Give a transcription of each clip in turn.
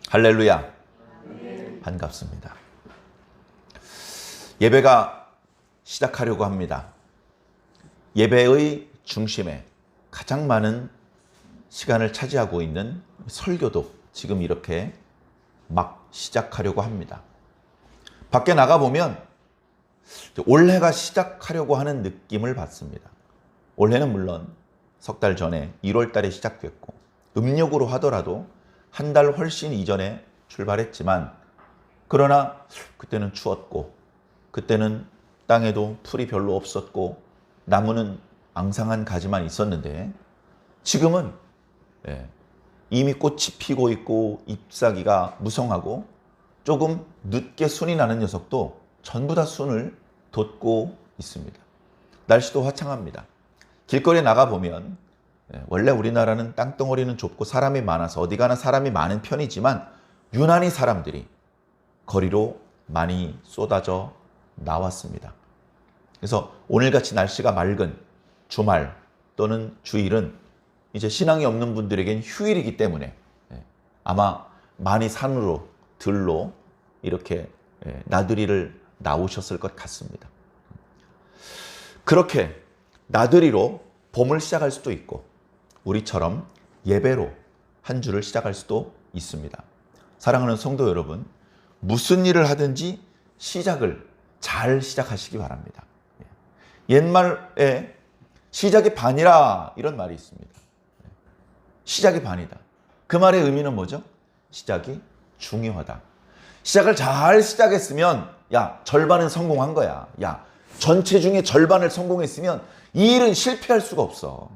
할렐루야. 반갑습니다. 예배가 시작하려고 합니다. 예배의 중심에 가장 많은 시간을 차지하고 있는 설교도 지금 이렇게 막 시작하려고 합니다. 밖에 나가보면 올해가 시작하려고 하는 느낌을 받습니다. 올해는 물론 석 달 전에 1월 달에 시작됐고 음력으로 하더라도 한 달 훨씬 이전에 출발했지만 그러나 그때는 추웠고 그때는 땅에도 풀이 별로 없었고 나무는 앙상한 가지만 있었는데 지금은 이미 꽃이 피고 있고 잎사귀가 무성하고 조금 늦게 순이 나는 녀석도 전부 다 순을 돋고 있습니다. 날씨도 화창합니다. 길거리에 나가보면 원래 우리나라는 땅덩어리는 좁고 사람이 많아서 어디 가나 사람이 많은 편이지만 유난히 사람들이 거리로 많이 쏟아져 나왔습니다. 그래서 오늘같이 날씨가 맑은 주말 또는 주일은 이제 신앙이 없는 분들에겐 휴일이기 때문에 아마 많이 산으로 들로 이렇게 나들이를 나오셨을 것 같습니다. 그렇게 나들이로 봄을 시작할 수도 있고 우리처럼 예배로 한 주를 시작할 수도 있습니다. 사랑하는 성도 여러분, 무슨 일을 하든지 시작을 잘 시작하시기 바랍니다. 옛말에 시작이 반이라 이런 말이 있습니다. 시작이 반이다. 그 말의 의미는 뭐죠? 시작이 중요하다. 시작을 잘 시작했으면 야, 절반은 성공한 거야. 야, 전체 중에 절반을 성공했으면 이 일은 실패할 수가 없어.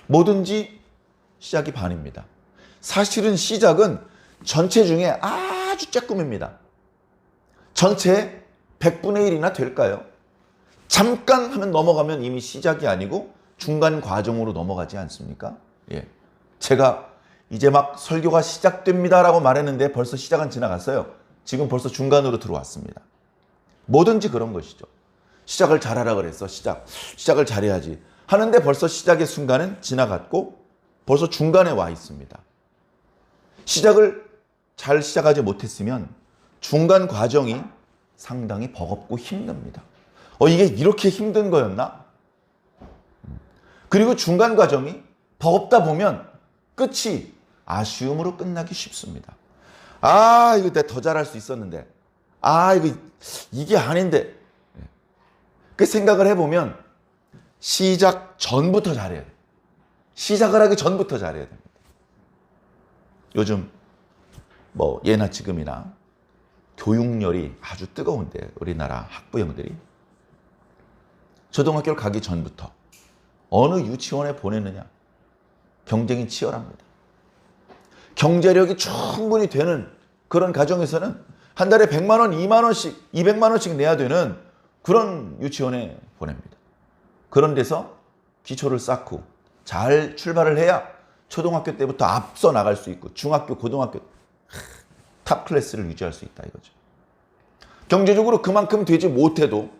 뭐든지 시작이 반입니다. 사실은 시작은 전체 중에 아주 조금입니다. 전체 100분의 1이나 될까요? 잠깐 하면 넘어가면 이미 시작이 아니고 중간 과정으로 넘어가지 않습니까? 제가 이제 막 설교가 시작됩니다라고 말했는데 벌써 시작은 지나갔어요. 지금 벌써 중간으로 들어왔습니다. 뭐든지 그런 것이죠. 시작을 잘하라 그랬어. 시작을 잘해야지. 하는데 벌써 시작의 순간은 지나갔고 벌써 중간에 와 있습니다. 시작을 잘 시작하지 못했으면 중간 과정이 상당히 버겁고 힘듭니다. 이게 이렇게 힘든 거였나? 그리고 중간 과정이 버겁다 보면 끝이 아쉬움으로 끝나기 쉽습니다. 이거 내가 더 잘할 수 있었는데. 이게 아닌데. 그 생각을 해보면 시작 전부터 잘해야 돼. 시작을 하기 전부터 잘해야 됩니다. 요즘 예나 지금이나 교육열이 아주 뜨거운데 우리나라 학부형들이 초등학교를 가기 전부터 어느 유치원에 보내느냐 경쟁이 치열합니다. 경제력이 충분히 되는 그런 가정에서는 한 달에 100만 원, 2만 원씩, 200만 원씩 내야 되는 그런 유치원에 보냅니다. 그런 데서 기초를 쌓고 잘 출발을 해야 초등학교 때부터 앞서 나갈 수 있고 중학교, 고등학교 탑 클래스를 유지할 수 있다 이거죠. 경제적으로 그만큼 되지 못해도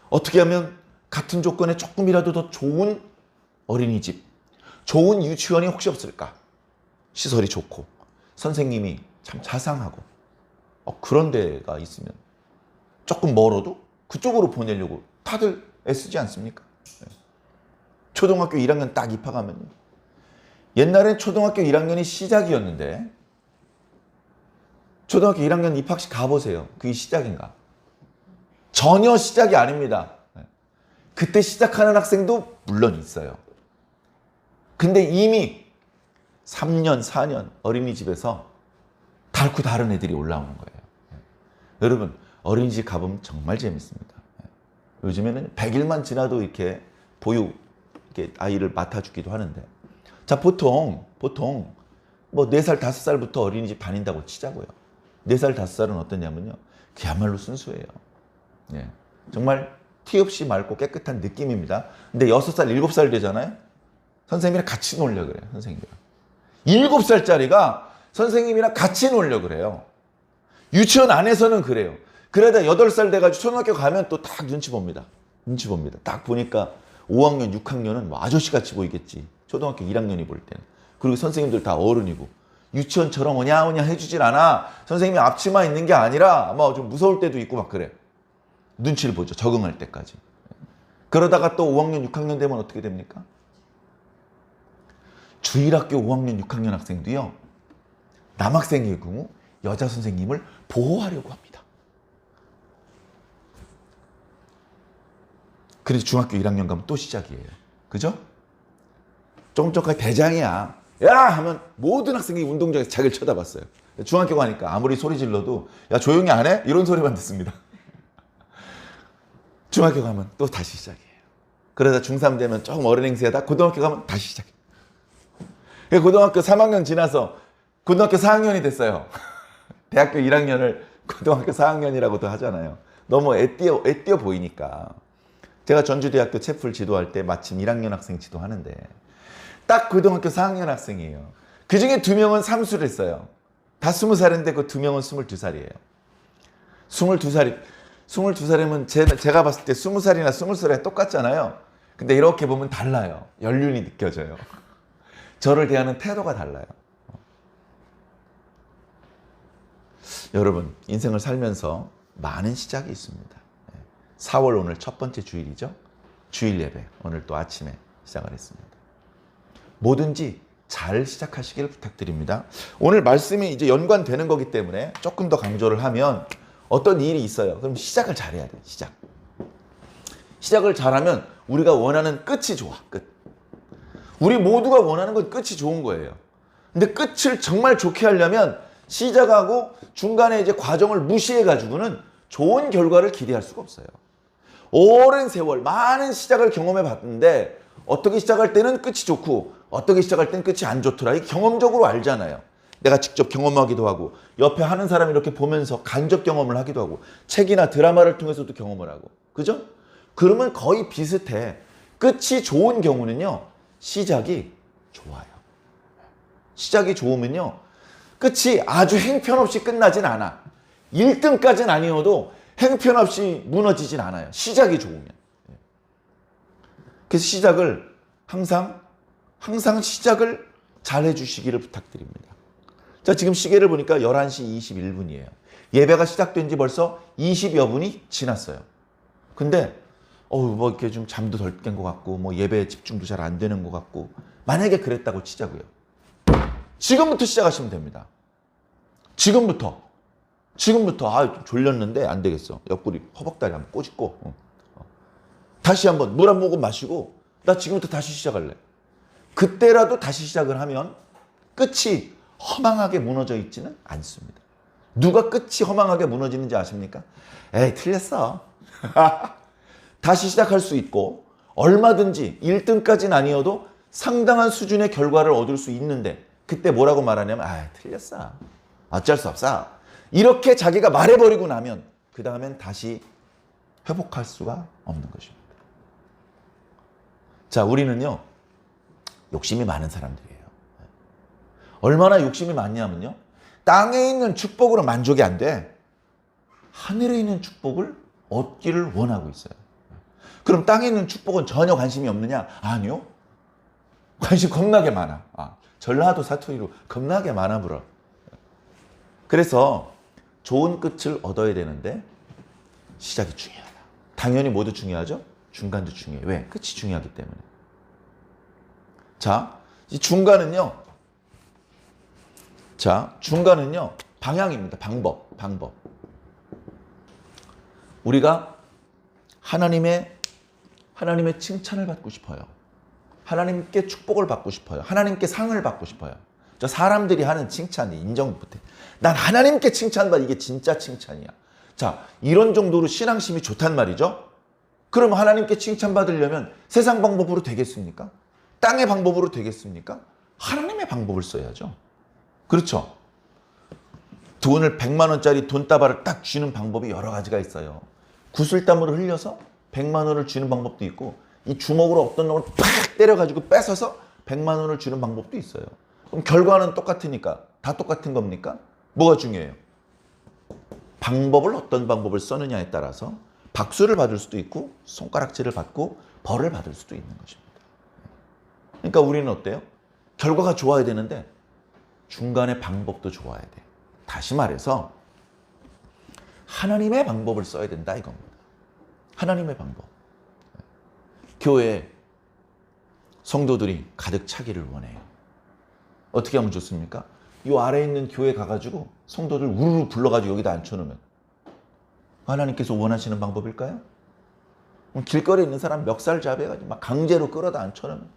어떻게 하면 같은 조건에 조금이라도 더 좋은 어린이집, 좋은 유치원이 혹시 없을까? 시설이 좋고 선생님이 참 자상하고 그런 데가 있으면 조금 멀어도 그쪽으로 보내려고 다들 애쓰지 않습니까? 초등학교 1학년 딱 입학하면요. 옛날엔 초등학교 1학년이 시작이었는데 초등학교 1학년 입학식 가보세요. 그게 시작인가? 전혀 시작이 아닙니다. 그때 시작하는 학생도 물론 있어요. 근데 이미 3년, 4년 어린이집에서 달고 다른 애들이 올라오는 거예요. 여러분, 어린이집 가보면 정말 재밌습니다. 요즘에는 100일만 지나도 이렇게 이렇게 아이를 맡아주기도 하는데 자, 보통 4살, 5살부터 어린이집 다닌다고 치자고요. 4살, 5살은 어떠냐면요. 그야말로 순수해요. 정말 티 없이 맑고 깨끗한 느낌입니다. 근데 6살, 7살 되잖아요. 선생님이랑 같이 놀려고 그래요. 선생님이랑. 7살짜리가 선생님이랑 같이 놀려고 그래요. 유치원 안에서는 그래요. 그러다 8살 돼가지고 초등학교 가면 또 딱 눈치 봅니다. 딱 보니까 5학년, 6학년은 아저씨같이 보이겠지. 초등학교 1학년이 볼 때는. 그리고 선생님들 다 어른이고 유치원처럼 오냐오냐 해주질 않아. 선생님이 앞치마 있는 게 아니라 뭐 좀 무서울 때도 있고 막 그래. 눈치를 보죠. 적응할 때까지. 그러다가 또 5학년, 6학년 되면 어떻게 됩니까? 주일학교 5학년, 6학년 학생도요. 남학생의 경우 여자 선생님을 보호하려고 합니다. 그래서 중학교 1학년 가면 또 시작이에요. 그죠? 조금 전까지 대장이야. 야! 하면 모든 학생이 운동장에서 자기를 쳐다봤어요. 중학교 가니까 아무리 소리 질러도 야 조용히 안 해? 이런 소리만 듣습니다. 중학교 가면 또 다시 시작이에요. 그러다 중3 되면 조금 어른 행세하다 고등학교 가면 다시 시작해요. 고등학교 3학년 지나서 고등학교 4학년이 됐어요. 대학교 1학년을 고등학교 4학년이라고도 하잖아요. 너무 애띄어 보이니까. 제가 전주대학교 채플 지도할 때 마침 1학년 학생 지도하는데 딱 고등학교 4학년 학생이에요. 그 중에 2명은 삼수를 했어요. 다 20살인데 그 2명은 22살이에요. 22살이면 제가 봤을 때 20살이나 20살이 똑같잖아요. 근데 이렇게 보면 달라요. 연륜이 느껴져요. 저를 대하는 태도가 달라요. 여러분, 인생을 살면서 많은 시작이 있습니다. 4월 오늘 첫 번째 주일이죠. 주일 예배, 오늘 또 아침에 시작을 했습니다. 뭐든지 잘 시작하시길 부탁드립니다. 오늘 말씀이 이제 연관되는 거기 때문에 조금 더 강조를 하면 어떤 일이 있어요. 그럼 시작을 잘해야 돼요. 시작을 잘하면 우리가 원하는 끝이 좋아. 끝. 우리 모두가 원하는 건 끝이 좋은 거예요. 근데 끝을 정말 좋게 하려면 시작하고 중간에 이제 과정을 무시해가지고는 좋은 결과를 기대할 수가 없어요. 오랜 세월 많은 시작을 경험해 봤는데 어떻게 시작할 때는 끝이 좋고 어떻게 시작할 때는 끝이 안 좋더라. 이게 경험적으로 알잖아요. 내가 직접 경험하기도 하고 옆에 하는 사람이 이렇게 보면서 간접 경험을 하기도 하고 책이나 드라마를 통해서도 경험을 하고 그죠? 그러면 거의 비슷해. 끝이 좋은 경우는요. 시작이 좋아요. 시작이 좋으면요. 끝이 아주 행편없이 끝나진 않아. 1등까지는 아니어도 행편없이 무너지진 않아요. 시작이 좋으면. 그래서 시작을 항상 시작을 잘 해주시기를 부탁드립니다. 자, 지금 시계를 보니까 11시 21분이에요. 예배가 시작된 지 벌써 20여 분이 지났어요. 근데 뭐 이렇게 좀 잠도 덜 깬 것 같고 뭐 예배에 집중도 잘 안 되는 것 같고 만약에 그랬다고 치자고요. 지금부터 시작하시면 됩니다. 지금부터 좀 졸렸는데 안 되겠어. 옆구리 허벅다리 한번 꼬집고 다시 한번 물 한 모금 마시고 나 지금부터 다시 시작할래. 그때라도 다시 시작을 하면 끝이 허망하게 무너져 있지는 않습니다. 누가 끝이 허망하게 무너지는지 아십니까? 에이 틀렸어. 다시 시작할 수 있고 얼마든지 1등까지는 아니어도 상당한 수준의 결과를 얻을 수 있는데 그때 뭐라고 말하냐면 틀렸어. 어쩔 수 없어. 이렇게 자기가 말해버리고 나면 그 다음엔 다시 회복할 수가 없는 것입니다. 자, 우리는요. 욕심이 많은 사람들이에요. 얼마나 욕심이 많냐면요. 땅에 있는 축복으로 만족이 안 돼. 하늘에 있는 축복을 얻기를 원하고 있어요. 그럼 땅에 있는 축복은 전혀 관심이 없느냐? 아니요. 관심 겁나게 많아. 전라도 사투리로 겁나게 많아 불어. 그래서 좋은 끝을 얻어야 되는데 시작이 중요하다. 당연히 모두 중요하죠? 중간도 중요해요. 왜? 끝이 중요하기 때문에. 자, 이 중간은요. 방향입니다. 방법. 우리가 하나님의 칭찬을 받고 싶어요. 하나님께 축복을 받고 싶어요. 하나님께 상을 받고 싶어요. 저 사람들이 하는 칭찬이 인정 못해. 난 하나님께 칭찬받아. 이게 진짜 칭찬이야. 자, 이런 정도로 신앙심이 좋단 말이죠. 그럼 하나님께 칭찬받으려면 세상 방법으로 되겠습니까? 땅의 방법으로 되겠습니까? 하나님의 방법을 써야죠. 그렇죠? 돈을 100만 원짜리 돈다발을 딱 쥐는 방법이 여러 가지가 있어요. 구슬땀으로 흘려서 100만 원을 쥐는 방법도 있고 이 주먹으로 어떤 놈을 팍 때려가지고 뺏어서 100만 원을 쥐는 방법도 있어요. 그럼 결과는 똑같으니까 다 똑같은 겁니까? 뭐가 중요해요? 어떤 방법을 써느냐에 따라서 박수를 받을 수도 있고 손가락질을 받고 벌을 받을 수도 있는 것입니다. 그러니까 우리는 어때요? 결과가 좋아야 되는데 중간에 방법도 좋아야 돼. 다시 말해서 하나님의 방법을 써야 된다 이겁니다. 하나님의 방법. 교회에 성도들이 가득 차기를 원해요. 어떻게 하면 좋습니까? 이 아래에 있는 교회 가가지고 성도들 우르르 불러가지고 여기다 앉혀놓으면 하나님께서 원하시는 방법일까요? 길거리에 있는 사람 멱살 잡아가지고 막 강제로 끌어다 앉혀놓으면,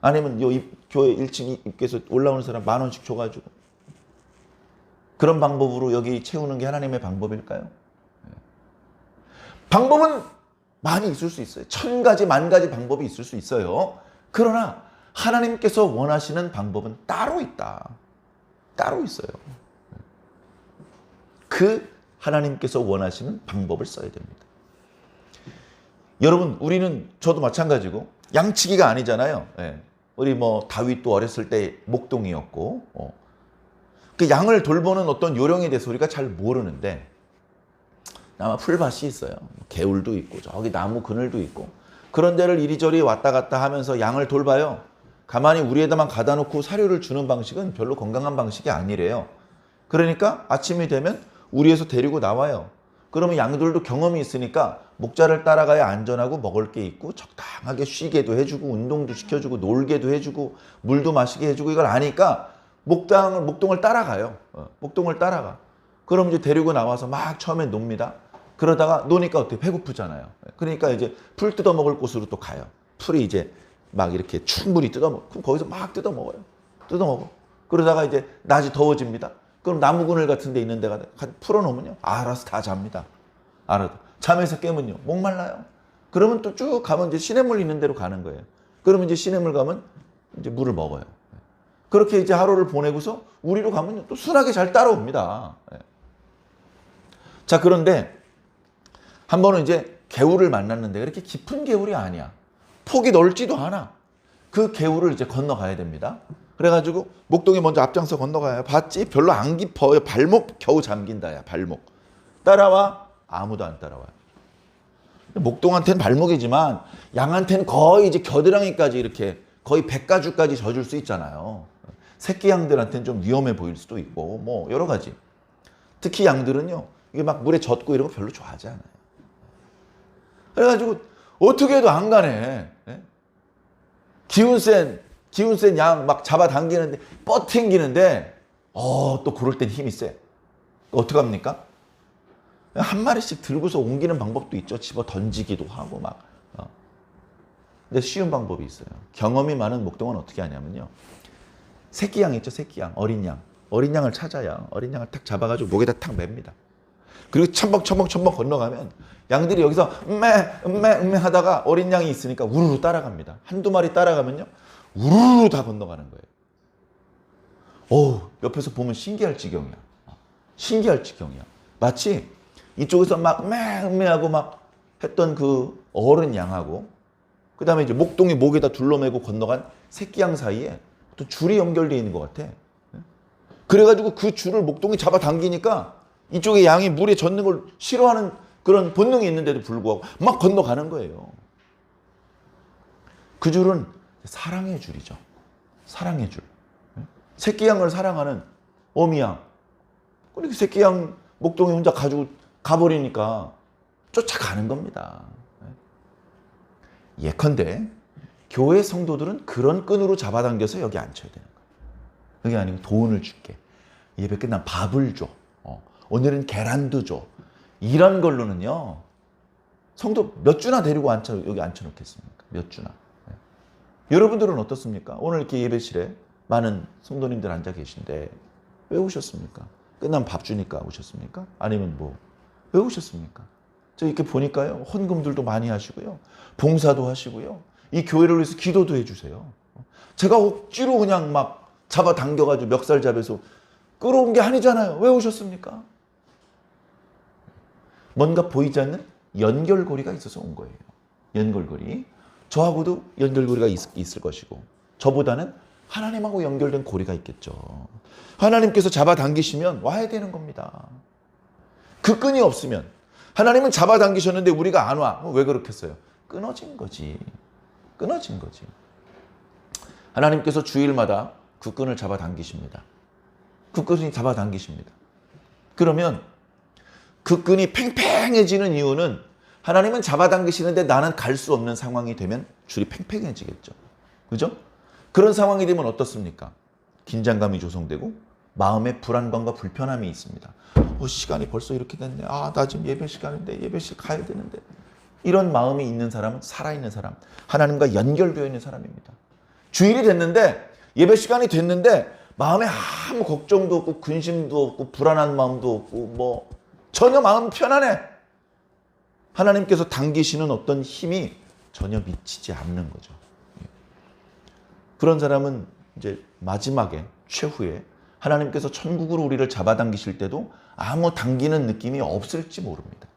아니면 요 교회 1층 입구에서 올라오는 사람 10,000원씩 줘가지고 그런 방법으로 여기 채우는 게 하나님의 방법일까요? 방법은 많이 있을 수 있어요. 1000가지, 10,000가지 방법이 있을 수 있어요. 그러나 하나님께서 원하시는 방법은 따로 있다. 따로 있어요. 그 하나님께서 원하시는 방법을 써야 됩니다. 여러분, 우리는, 저도 마찬가지고 양치기가 아니잖아요. 우리 뭐 다윗도 어렸을 때 목동이었고, 그 양을 돌보는 어떤 요령에 대해서 우리가 잘 모르는데, 아마 풀밭이 있어요. 개울도 있고 저기 나무 그늘도 있고, 그런 데를 이리저리 왔다 갔다 하면서 양을 돌봐요. 가만히 우리에다만 가다 놓고 사료를 주는 방식은 별로 건강한 방식이 아니래요. 그러니까 아침이 되면 우리에서 데리고 나와요. 그러면 양들도 경험이 있으니까 목자를 따라가야 안전하고 먹을 게 있고 적당하게 쉬게도 해주고 운동도 시켜주고 놀게도 해주고 물도 마시게 해주고 이걸 아니까 목동을 따라가요. 목동을 따라가. 그럼 이제 데리고 나와서 막 처음에 놉니다. 그러다가 노니까 어떻게 배고프잖아요. 그러니까 이제 풀 뜯어 먹을 곳으로 또 가요. 풀이 이제 막 이렇게 충분히 뜯어 먹어. 그럼 거기서 막 뜯어 먹어요. 뜯어 먹어. 그러다가 이제 낮이 더워집니다. 그럼 나무 그늘 같은 데 있는 데가 풀어놓으면요, 알아서 다 잡니다. 알아서. 잠에서 깨면요, 목말라요. 그러면 또 쭉 가면 이제 시냇물 있는 데로 가는 거예요. 그러면 이제 시냇물 가면 이제 물을 먹어요. 그렇게 이제 하루를 보내고서 우리로 가면 또 순하게 잘 따라옵니다. 자, 그런데 한 번은 이제 개울을 만났는데 그렇게 깊은 개울이 아니야. 폭이 넓지도 않아. 그 개울을 이제 건너가야 됩니다. 그래가지고 목동에 먼저 앞장서 건너가요. 봤지? 별로 안 깊어요. 발목 겨우 잠긴다. 야, 발목. 따라와? 아무도 안 따라와요. 목동한테는 발목이지만 양한테는 거의 이제 겨드랑이까지 이렇게 거의 백가죽까지 젖을 수 있잖아요. 새끼 양들한테는 좀 위험해 보일 수도 있고 뭐 여러 가지. 특히 양들은요, 이게 막 물에 젖고 이런 거 별로 좋아하지 않아요. 그래가지고 어떻게 해도 안 가네. 기운 센 양 막 잡아당기는데 뻗팅기는데 또 그럴 땐 힘이 세. 어떡합니까? 한 마리씩 들고서 옮기는 방법도 있죠. 집어 던지기도 하고 막. 근데 쉬운 방법이 있어요. 경험이 많은 목동은 어떻게 하냐면요, 새끼 양 있죠. 새끼 양, 어린 양을 찾아야 어린 양을 탁 잡아가지고 목에다 탁 맵니다. 그리고 첨벙 건너가면 양들이 여기서 음메 하다가 어린 양이 있으니까 우르르 따라갑니다. 한두 마리 따라가면요, 우르르 다 건너가는 거예요. 옆에서 보면 신기할 지경이야. 신기할 지경이야. 마치 이쪽에서 막 음메하고 막 했던 그 어른 양하고, 그 다음에 이제 목동이 목에다 둘러매고 건너간 새끼 양 사이에 또 줄이 연결되어 있는 것 같아. 그래가지고 그 줄을 목동이 잡아당기니까 이쪽에 양이 물에 젖는 걸 싫어하는 그런 본능이 있는데도 불구하고 막 건너가는 거예요. 그 줄은 사랑의 줄이죠. 사랑의 줄. 새끼 양을 사랑하는 어미 양. 그러니까 새끼 양 목동이 혼자 가지고 가버리니까 쫓아가는 겁니다. 예컨대 교회 성도들은 그런 끈으로 잡아당겨서 여기 앉혀야 되는 거예요. 그게 아니고 돈을 줄게. 예배 끝나면 밥을 줘. 오늘은 계란도 줘. 이런 걸로는요, 성도 몇 주나 데리고 여기 앉혀놓겠습니까? 몇 주나. 여러분들은 어떻습니까? 오늘 이렇게 예배실에 많은 성도님들 앉아 계신데 왜 오셨습니까? 끝나면 밥 주니까 오셨습니까? 아니면 왜 오셨습니까? 저 이렇게 보니까요, 헌금들도 많이 하시고요, 봉사도 하시고요, 이 교회를 위해서 기도도 해주세요. 제가 억지로 그냥 막 잡아당겨가지고 멱살 잡아서 끌어온 게 아니잖아요. 왜 오셨습니까? 뭔가 보이지 않는 연결고리가 있어서 온 거예요. 연결고리. 저하고도 연결고리가 있을 것이고, 저보다는 하나님하고 연결된 고리가 있겠죠. 하나님께서 잡아당기시면 와야 되는 겁니다. 그 끈이 없으면, 하나님은 잡아당기셨는데 우리가 안 와. 왜 그렇겠어요? 끊어진 거지. 끊어진 거지. 하나님께서 주일마다 그 끈을 잡아당기십니다. 그 끈이 잡아당기십니다. 그러면 그 끈이 팽팽해지는 이유는 하나님은 잡아당기시는데 나는 갈 수 없는 상황이 되면 줄이 팽팽해지겠죠. 그죠? 그런 상황이 되면 어떻습니까? 긴장감이 조성되고 마음에 불안감과 불편함이 있습니다. 시간이 벌써 이렇게 됐네. 나 지금 예배 시간인데 예배실 가야 되는데. 이런 마음이 있는 사람은 살아있는 사람, 하나님과 연결되어 있는 사람입니다. 주일이 됐는데 예배 시간이 됐는데 마음에 아무 걱정도 없고 근심도 없고 불안한 마음도 없고 뭐 전혀 마음 편안해. 하나님께서 당기시는 어떤 힘이 전혀 미치지 않는 거죠. 그런 사람은 이제 마지막에 최후에 하나님께서 천국으로 우리를 잡아당기실 때도 아무 당기는 느낌이 없을지 모릅니다.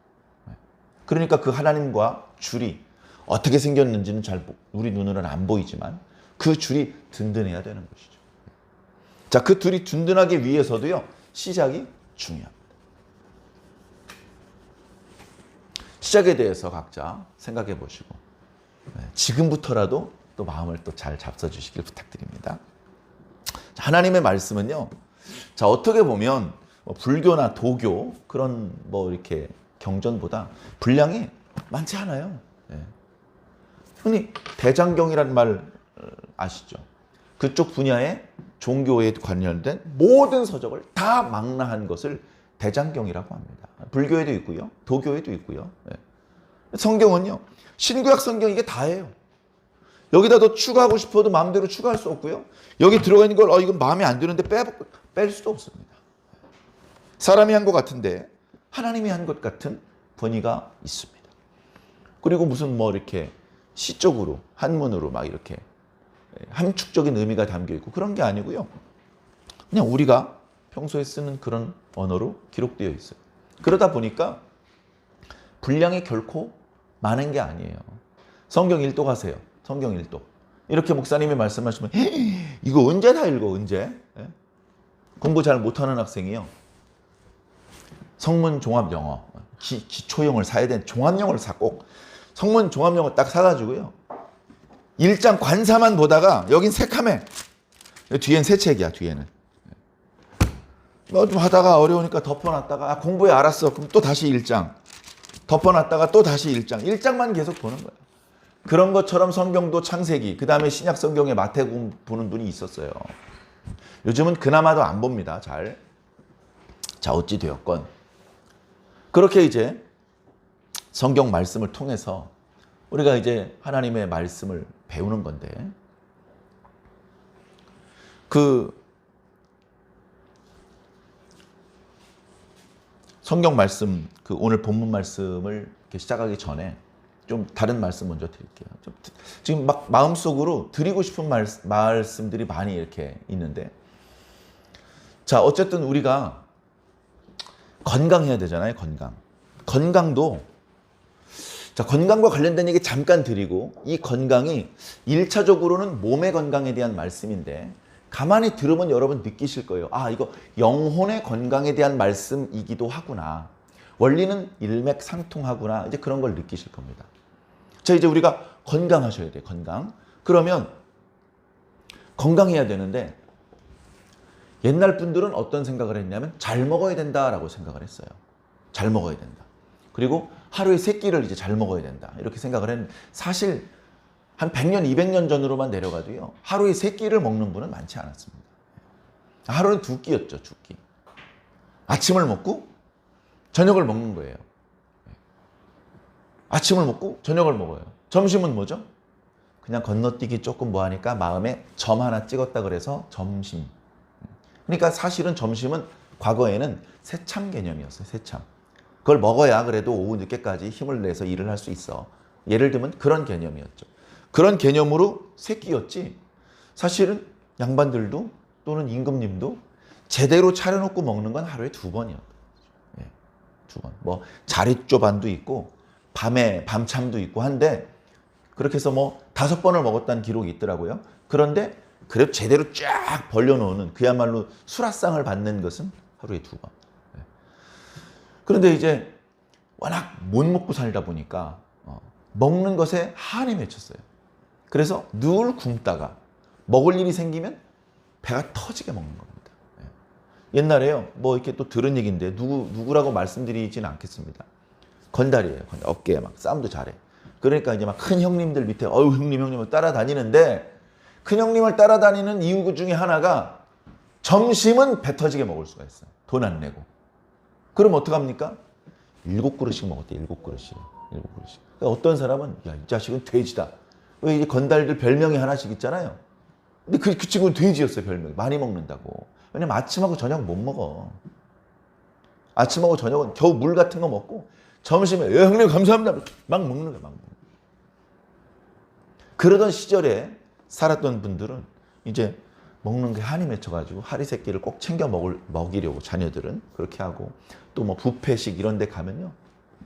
그러니까 그 하나님과 줄이 어떻게 생겼는지는 잘 우리 눈으로는 안 보이지만 그 줄이 든든해야 되는 것이죠. 자, 그 줄이 든든하기 위해서도요, 시작이 중요합니다. 시작에 대해서 각자 생각해 보시고 지금부터라도 또 마음을 또 잘 잡숴 주시길 부탁드립니다. 하나님의 말씀은요, 자, 어떻게 보면 불교나 도교 그런 이렇게 경전보다 분량이 많지 않아요. 흔히 대장경이라는 말 아시죠? 그쪽 분야의 종교에 관련된 모든 서적을 다 망라한 것을 대장경이라고 합니다. 불교에도 있고요, 도교에도 있고요. 성경은요, 신구약 성경 이게 다예요. 여기다 더 추가하고 싶어도 마음대로 추가할 수 없고요. 여기 들어가 있는 걸 이건 마음에 안 드는데 뺄 수도 없습니다. 사람이 한 것 같은데 하나님이 한 것 같은 권위가 있습니다. 그리고 무슨 이렇게 시적으로 한문으로 막 이렇게 함축적인 의미가 담겨 있고 그런 게 아니고요. 그냥 우리가 평소에 쓰는 그런 언어로 기록되어 있어요. 그러다 보니까 분량이 결코 많은 게 아니에요. 성경 일독 하세요. 성경 일독. 이렇게 목사님이 말씀하시면 이거 언제 다 읽어, 언제? 공부 잘 못하는 학생이요, 성문 종합 영어, 기초형을 사야 되는 종합영어를 꼭 성문 종합영어 딱 사가지고요, 1장 관사만 보다가 여긴 세 칸에, 뒤엔 새 책이야, 뒤에는. 좀 하다가 어려우니까 덮어놨다가 공부해 알았어. 그럼 또 다시 1장. 덮어놨다가 또 다시 1장. 1장만 계속 보는 거예요. 그런 것처럼 성경도 창세기, 그 다음에 신약 성경에 마태복음 보는 분이 있었어요. 요즘은 그나마도 안 봅니다, 잘. 자, 어찌 되었건 그렇게 이제 성경 말씀을 통해서 우리가 이제 하나님의 말씀을 배우는 건데, 그 성경 말씀, 그 오늘 본문 말씀을 이렇게 시작하기 전에 좀 다른 말씀 먼저 드릴게요. 지금 막 마음속으로 드리고 싶은 말씀들이 많이 이렇게 있는데, 자, 어쨌든 우리가 건강해야 되잖아요, 건강. 건강도, 자, 건강과 관련된 얘기 잠깐 드리고, 이 건강이 1차적으로는 몸의 건강에 대한 말씀인데, 가만히 들으면 여러분 느끼실 거예요. 이거 영혼의 건강에 대한 말씀이기도 하구나. 원리는 일맥상통하구나. 이제 그런 걸 느끼실 겁니다. 자, 이제 우리가 건강하셔야 돼요, 건강. 그러면 건강해야 되는데, 옛날 분들은 어떤 생각을 했냐면 잘 먹어야 된다라고 생각을 했어요. 잘 먹어야 된다. 그리고 하루에 3끼를 이제 잘 먹어야 된다. 이렇게 생각을 했는데, 사실 한 100년, 200년 전으로만 내려가도요, 하루에 3끼를 먹는 분은 많지 않았습니다. 하루는 2끼였죠, 2끼. 아침을 먹고 저녁을 먹는 거예요. 아침을 먹고 저녁을 먹어요. 점심은 뭐죠? 그냥 건너뛰기 조금 뭐하니까 마음에 점 하나 찍었다 그래서 점심. 그러니까 사실은 점심은 과거에는 새참 개념이었어요. 새참. 그걸 먹어야 그래도 오후 늦게까지 힘을 내서 일을 할 수 있어. 예를 들면 그런 개념이었죠. 그런 개념으로 3끼였지, 사실은 양반들도 또는 임금님도 제대로 차려놓고 먹는 건 하루에 2번이었어요. 2번. 뭐 자릿조반도 있고 밤에 밤참도 있고 한데, 그렇게 해서 5번을 먹었다는 기록이 있더라고요. 그런데 그래도 제대로 쫙 벌려놓는, 그야말로 수라상을 받는 것은 하루에 2번. 그런데 이제 워낙 못 먹고 살다 보니까 먹는 것에 한이 맺혔어요. 그래서 늘 굶다가 먹을 일이 생기면 배가 터지게 먹는 겁니다. 옛날에요. 뭐 이렇게 또 들은 얘기인데 누구라고 말씀드리지는 않겠습니다. 건달이에요. 어깨에 막 싸움도 잘해. 그러니까 이제 막 큰 형님들 밑에 어유 형님을 따라다니는데 큰 형님을 따라다니는 이유 중에 하나가 점심은 배 터지게 먹을 수가 있어요. 돈 안 내고. 그럼 어떡합니까? 7그릇씩 먹었대. 7그릇씩. 그러니까 어떤 사람은 야, 이 자식은 돼지다. 왜 이제 건달들 별명이 하나씩 있잖아요. 근데 그 친구는 돼지였어요. 별명이. 많이 먹는다고. 왜냐면 아침하고 저녁 못 먹어. 아침하고 저녁은 겨우 물 같은 거 먹고 점심에 형님 감사합니다. 막 먹는 거야. 막 먹는 거야. 그러던 시절에 살았던 분들은 이제 먹는 게 한이 맺혀가지고 하리 새끼를 꼭 챙겨 먹이려고 자녀들은 그렇게 하고 또 뭐 뷔페식 이런 데 가면요.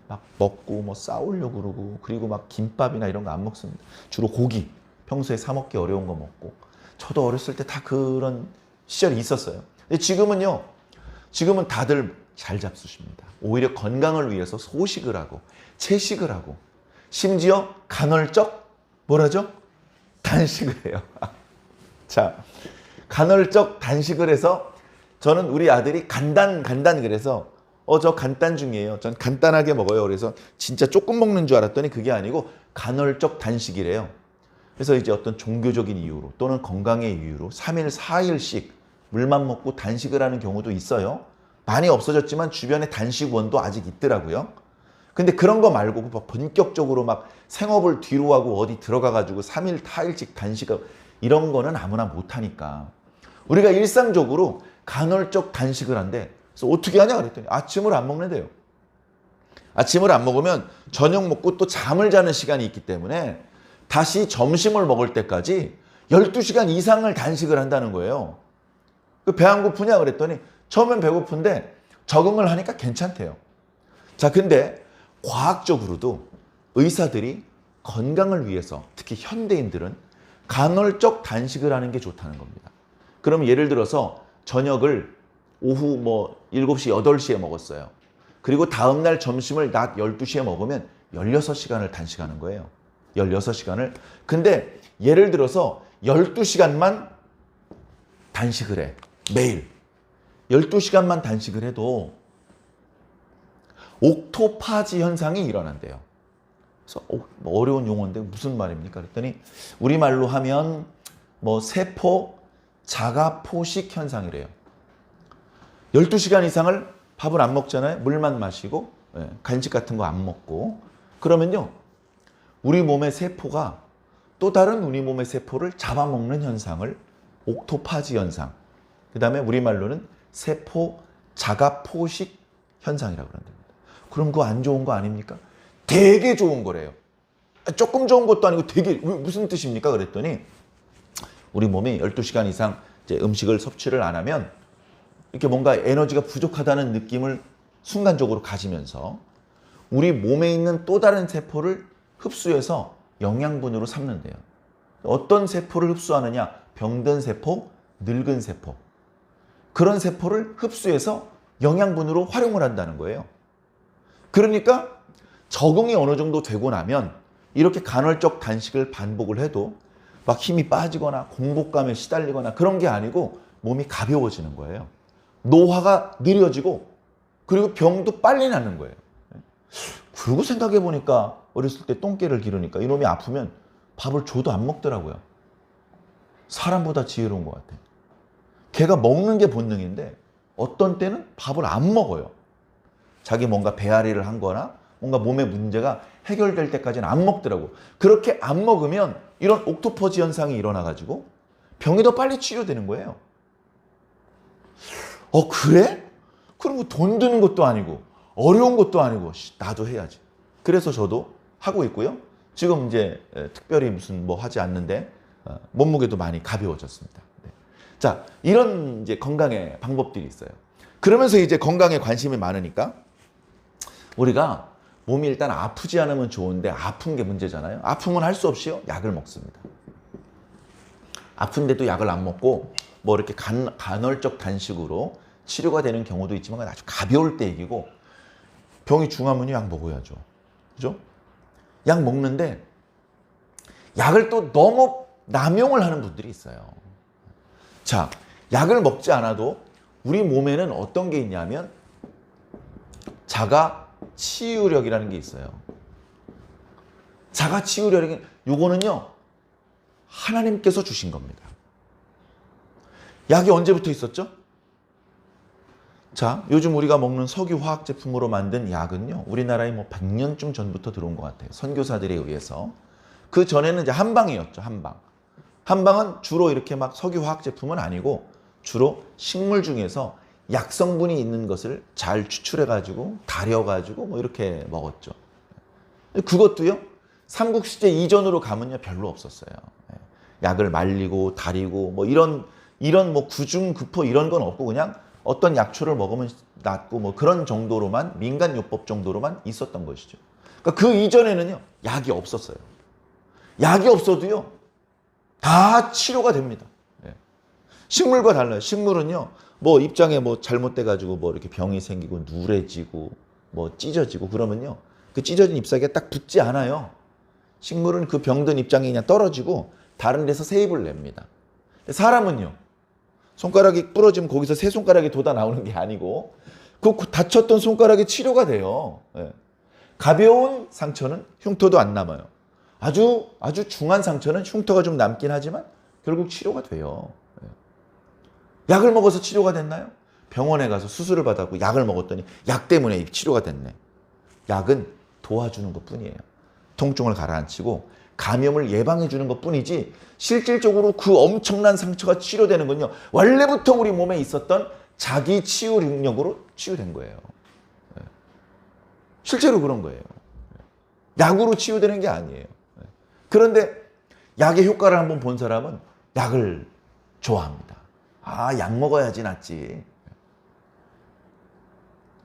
막 먹고 뭐 싸우려고 그러고 그리고 막 김밥이나 이런 거 안 먹습니다. 주로 고기. 평소에 사 먹기 어려운 거 먹고. 저도 어렸을 때 다 그런 시절이 있었어요. 근데 지금은 다들 잘 잡수십니다. 오히려 건강을 위해서 소식을 하고 채식을 하고 심지어 간헐적 뭐라죠? 단식을 해요. 자, 간헐적 단식을 해서 저는 우리 아들이 간단 그래서 저 간단 중이에요. 전 간단하게 먹어요. 그래서 진짜 조금 먹는 줄 알았더니 그게 아니고 간헐적 단식이래요. 그래서 이제 어떤 종교적인 이유로 또는 건강의 이유로 3일, 4일씩 물만 먹고 단식을 하는 경우도 있어요. 많이 없어졌지만 주변에 단식원도 아직 있더라고요. 근데 그런 거 말고 본격적으로 막 생업을 뒤로 하고 어디 들어가가지고 3일, 4일씩 단식하고 이런 거는 아무나 못하니까. 우리가 일상적으로 간헐적 단식을 한대. 그래서 어떻게 하냐 그랬더니 아침을 안 먹는데요. 아침을 안 먹으면 저녁 먹고 또 잠을 자는 시간이 있기 때문에 다시 점심을 먹을 때까지 12시간 이상을 단식을 한다는 거예요. 배 안 고프냐 그랬더니 처음엔 배고픈데 적응을 하니까 괜찮대요. 자, 근데 과학적으로도 의사들이 건강을 위해서 특히 현대인들은 간헐적 단식을 하는 게 좋다는 겁니다. 그럼 예를 들어서 저녁을 오후 뭐 7시, 8시에 먹었어요. 그리고 다음날 점심을 낮 12시에 먹으면 16시간을 단식하는 거예요. 16시간을. 근데 예를 들어서 12시간만 단식을 해. 매일. 12시간만 단식을 해도 옥토파지 현상이 일어난대요. 그래서 뭐 어려운 용어인데 무슨 말입니까? 그랬더니 우리말로 하면 뭐 세포 자가포식 현상이래요. 12시간 이상을 밥을 안 먹잖아요. 물만 마시고 간식 같은 거 안 먹고 그러면요. 우리 몸의 세포가 또 다른 우리 몸의 세포를 잡아먹는 현상을 옥토파지 현상, 그 다음에 우리말로는 세포 자가포식 현상이라고 그런답니다. 그럼 그거 안 좋은 거 아닙니까? 되게 좋은 거래요. 조금 좋은 것도 아니고 되게 무슨 뜻입니까? 그랬더니 우리 몸이 12시간 이상 이제 음식을 섭취를 안 하면 이렇게 뭔가 에너지가 부족하다는 느낌을 순간적으로 가지면서 우리 몸에 있는 또 다른 세포를 흡수해서 영양분으로 삼는데요. 어떤 세포를 흡수하느냐? 병든 세포, 늙은 세포. 그런 세포를 흡수해서 영양분으로 활용을 한다는 거예요. 그러니까 적응이 어느 정도 되고 나면 이렇게 간헐적 단식을 반복을 해도 막 힘이 빠지거나 공복감에 시달리거나 그런 게 아니고 몸이 가벼워지는 거예요. 노화가 느려지고 그리고 병도 빨리 낫는 거예요. 그리고 생각해 보니까 어렸을 때 똥개를 기르니까 이놈이 아프면 밥을 줘도 안 먹더라고요. 사람보다 지혜로운 것 같아. 걔가 먹는 게 본능인데 어떤 때는 밥을 안 먹어요. 자기 뭔가 배앓이를 한 거나 뭔가 몸의 문제가 해결될 때까지는 안 먹더라고. 그렇게 안 먹으면 이런 옥토퍼지 현상이 일어나가지고 병이 더 빨리 치료되는 거예요. 그래? 그럼 뭐 돈 드는 것도 아니고 어려운 것도 아니고 나도 해야지. 그래서 저도 하고 있고요. 지금 이제 특별히 무슨 뭐 하지 않는데 몸무게도 많이 가벼워졌습니다. 네. 자, 이런 이제 건강의 방법들이 있어요. 그러면서 이제 건강에 관심이 많으니까 우리가 몸이 일단 아프지 않으면 좋은데 아픈 게 문제잖아요. 아프면 할 수 없이요 약을 먹습니다. 아픈데도 약을 안 먹고 뭐 이렇게 간헐적 단식으로 치료가 되는 경우도 있지만 아주 가벼울 때 얘기고 병이 중하면 약 먹어야죠. 그죠? 약 먹는데 약을 또 너무 남용을 하는 분들이 있어요. 자, 약을 먹지 않아도 우리 몸에는 어떤 게 있냐면 자가 치유력이라는 게 있어요. 자가 치유력이 요거는요 하나님께서 주신 겁니다. 약이 언제부터 있었죠? 자, 요즘 우리가 먹는 석유 화학 제품으로 만든 약은요 우리나라에 뭐 100년쯤 전부터 들어온 것 같아요. 선교사들에 의해서. 그 전에는 이제 한방이었죠. 한방은 주로 이렇게 막 석유 화학 제품은 아니고 주로 식물 중에서 약성분이 있는 것을 잘 추출해가지고 달여가지고 뭐 이렇게 먹었죠. 그것도요 삼국시대 이전으로 가면요 별로 없었어요. 약을 말리고 달이고 뭐 이런 뭐 구중구포 이런 건 없고 그냥 어떤 약초를 먹으면 낫고 뭐 그런 정도로만 민간요법 정도로만 있었던 것이죠. 그러니까 그 이전에는요 약이 없었어요. 약이 없어도요 다 치료가 됩니다. 식물과 달라요. 식물은요 뭐 입장에 뭐 잘못돼 가지고 뭐 이렇게 병이 생기고 누래지고 뭐 찢어지고 그러면요 그 찢어진 잎사귀가 딱 붙지 않아요. 식물은 그 병든 입장이 그냥 떨어지고 다른 데서 새 잎을 냅니다. 사람은요 손가락이 부러지면 거기서 새 손가락이 돋아 나오는 게 아니고 그 다쳤던 손가락이 치료가 돼요. 가벼운 상처는 흉터도 안 남아요. 아주 중한 상처는 흉터가 좀 남긴 하지만 결국 치료가 돼요. 약을 먹어서 치료가 됐나요? 병원에 가서 수술을 받았고 약을 먹었더니 약 때문에 치료가 됐네. 약은 도와주는 것뿐이에요. 통증을 가라앉히고 감염을 예방해 주는 것뿐이지 실질적으로 그 엄청난 상처가 치료되는 건요. 원래부터 우리 몸에 있었던 자기 치유 능력으로 치유된 거예요. 실제로 그런 거예요. 약으로 치유되는 게 아니에요. 그런데 약의 효과를 한번 본 사람은 약을 좋아합니다. 아, 약 먹어야지 낫지.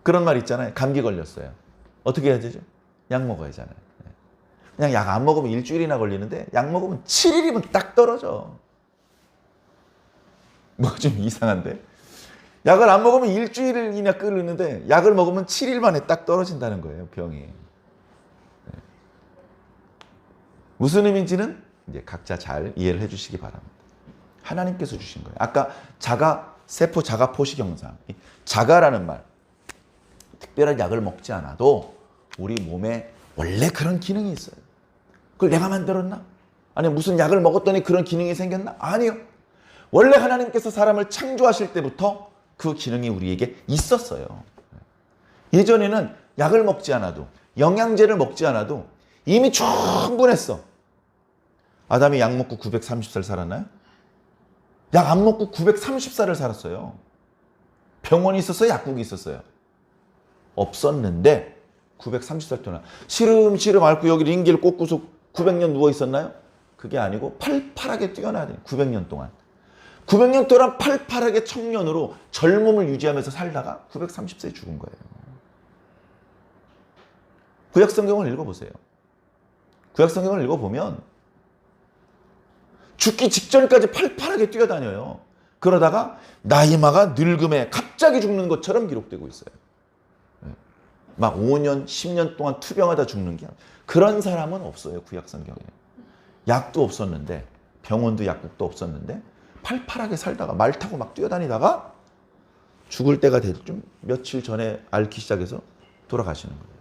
그런 말 있잖아요. 감기 걸렸어요. 어떻게 해야 되죠? 약 먹어야잖아요. 그냥 약 안 먹으면 일주일이나 걸리는데 약 먹으면 7일이면 딱 떨어져. 뭐 좀 이상한데? 약을 안 먹으면 일주일이나 끓는데 약을 먹으면 7일 만에 딱 떨어진다는 거예요. 병이. 무슨 의미인지는 이제 각자 잘 이해를 해주시기 바랍니다. 하나님께서 주신 거예요. 아까 세포 자가 포식 현상. 자가라는 말. 특별한 약을 먹지 않아도 우리 몸에 원래 그런 기능이 있어요. 그걸 내가 만들었나? 아니 무슨 약을 먹었더니 그런 기능이 생겼나? 아니요. 원래 하나님께서 사람을 창조하실 때부터 그 기능이 우리에게 있었어요. 예전에는 약을 먹지 않아도 영양제를 먹지 않아도 이미 충분했어. 아담이 약 먹고 930살 살았나요? 약 안 먹고 930살을 살았어요. 병원이 있었어요? 약국이 있었어요? 없었는데 930살 동안 시름시름 앓고 여기 링기를 꽂고서 900년 누워 있었나요? 그게 아니고 팔팔하게 뛰어나야 돼요. 900년 동안. 900년 동안 팔팔하게 청년으로 젊음을 유지하면서 살다가 930세에 죽은 거예요. 구약 성경을 읽어보세요. 구약 성경을 읽어보면 죽기 직전까지 팔팔하게 뛰어다녀요. 그러다가 나이마가 늙음에 갑자기 죽는 것처럼 기록되고 있어요. 막 5년, 10년 동안 투병하다 죽는 게 그런 사람은 없어요. 구약 성경에. 약도 없었는데 병원도 약국도 없었는데 팔팔하게 살다가 말 타고 막 뛰어다니다가 죽을 때가 될 좀 며칠 전에 앓기 시작해서 돌아가시는 거예요.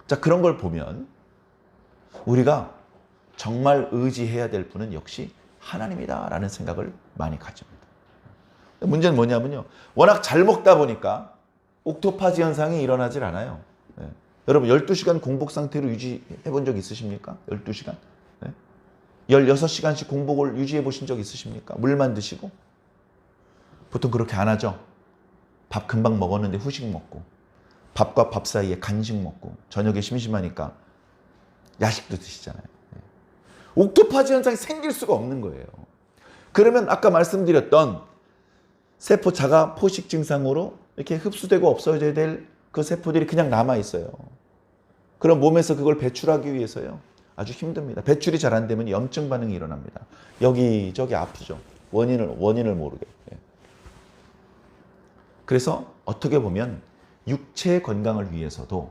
자, 그런 걸 보면 우리가 정말 의지해야 될 분은 역시 하나님이다라는 생각을 많이 가집니다. 문제는 뭐냐면요. 워낙 잘 먹다 보니까 옥토파지 현상이 일어나질 않아요. 네. 여러분 12시간 공복 상태로 유지해 본 적 있으십니까? 12시간? 네. 16시간씩 공복을 유지해 보신 적 있으십니까? 물만 드시고? 보통 그렇게 안 하죠. 밥 금방 먹었는데 후식 먹고 밥과 밥 사이에 간식 먹고 저녁에 심심하니까 야식도 드시잖아요. 네. 옥토파지 현상이 생길 수가 없는 거예요. 그러면 아까 말씀드렸던 세포 자가 포식 증상으로 이렇게 흡수되고 없어져야 될 그 세포들이 그냥 남아 있어요. 그럼 몸에서 그걸 배출하기 위해서요. 아주 힘듭니다. 배출이 잘 안 되면 염증 반응이 일어납니다. 여기저기 아프죠. 원인을 모르게. 그래서 어떻게 보면 육체의 건강을 위해서도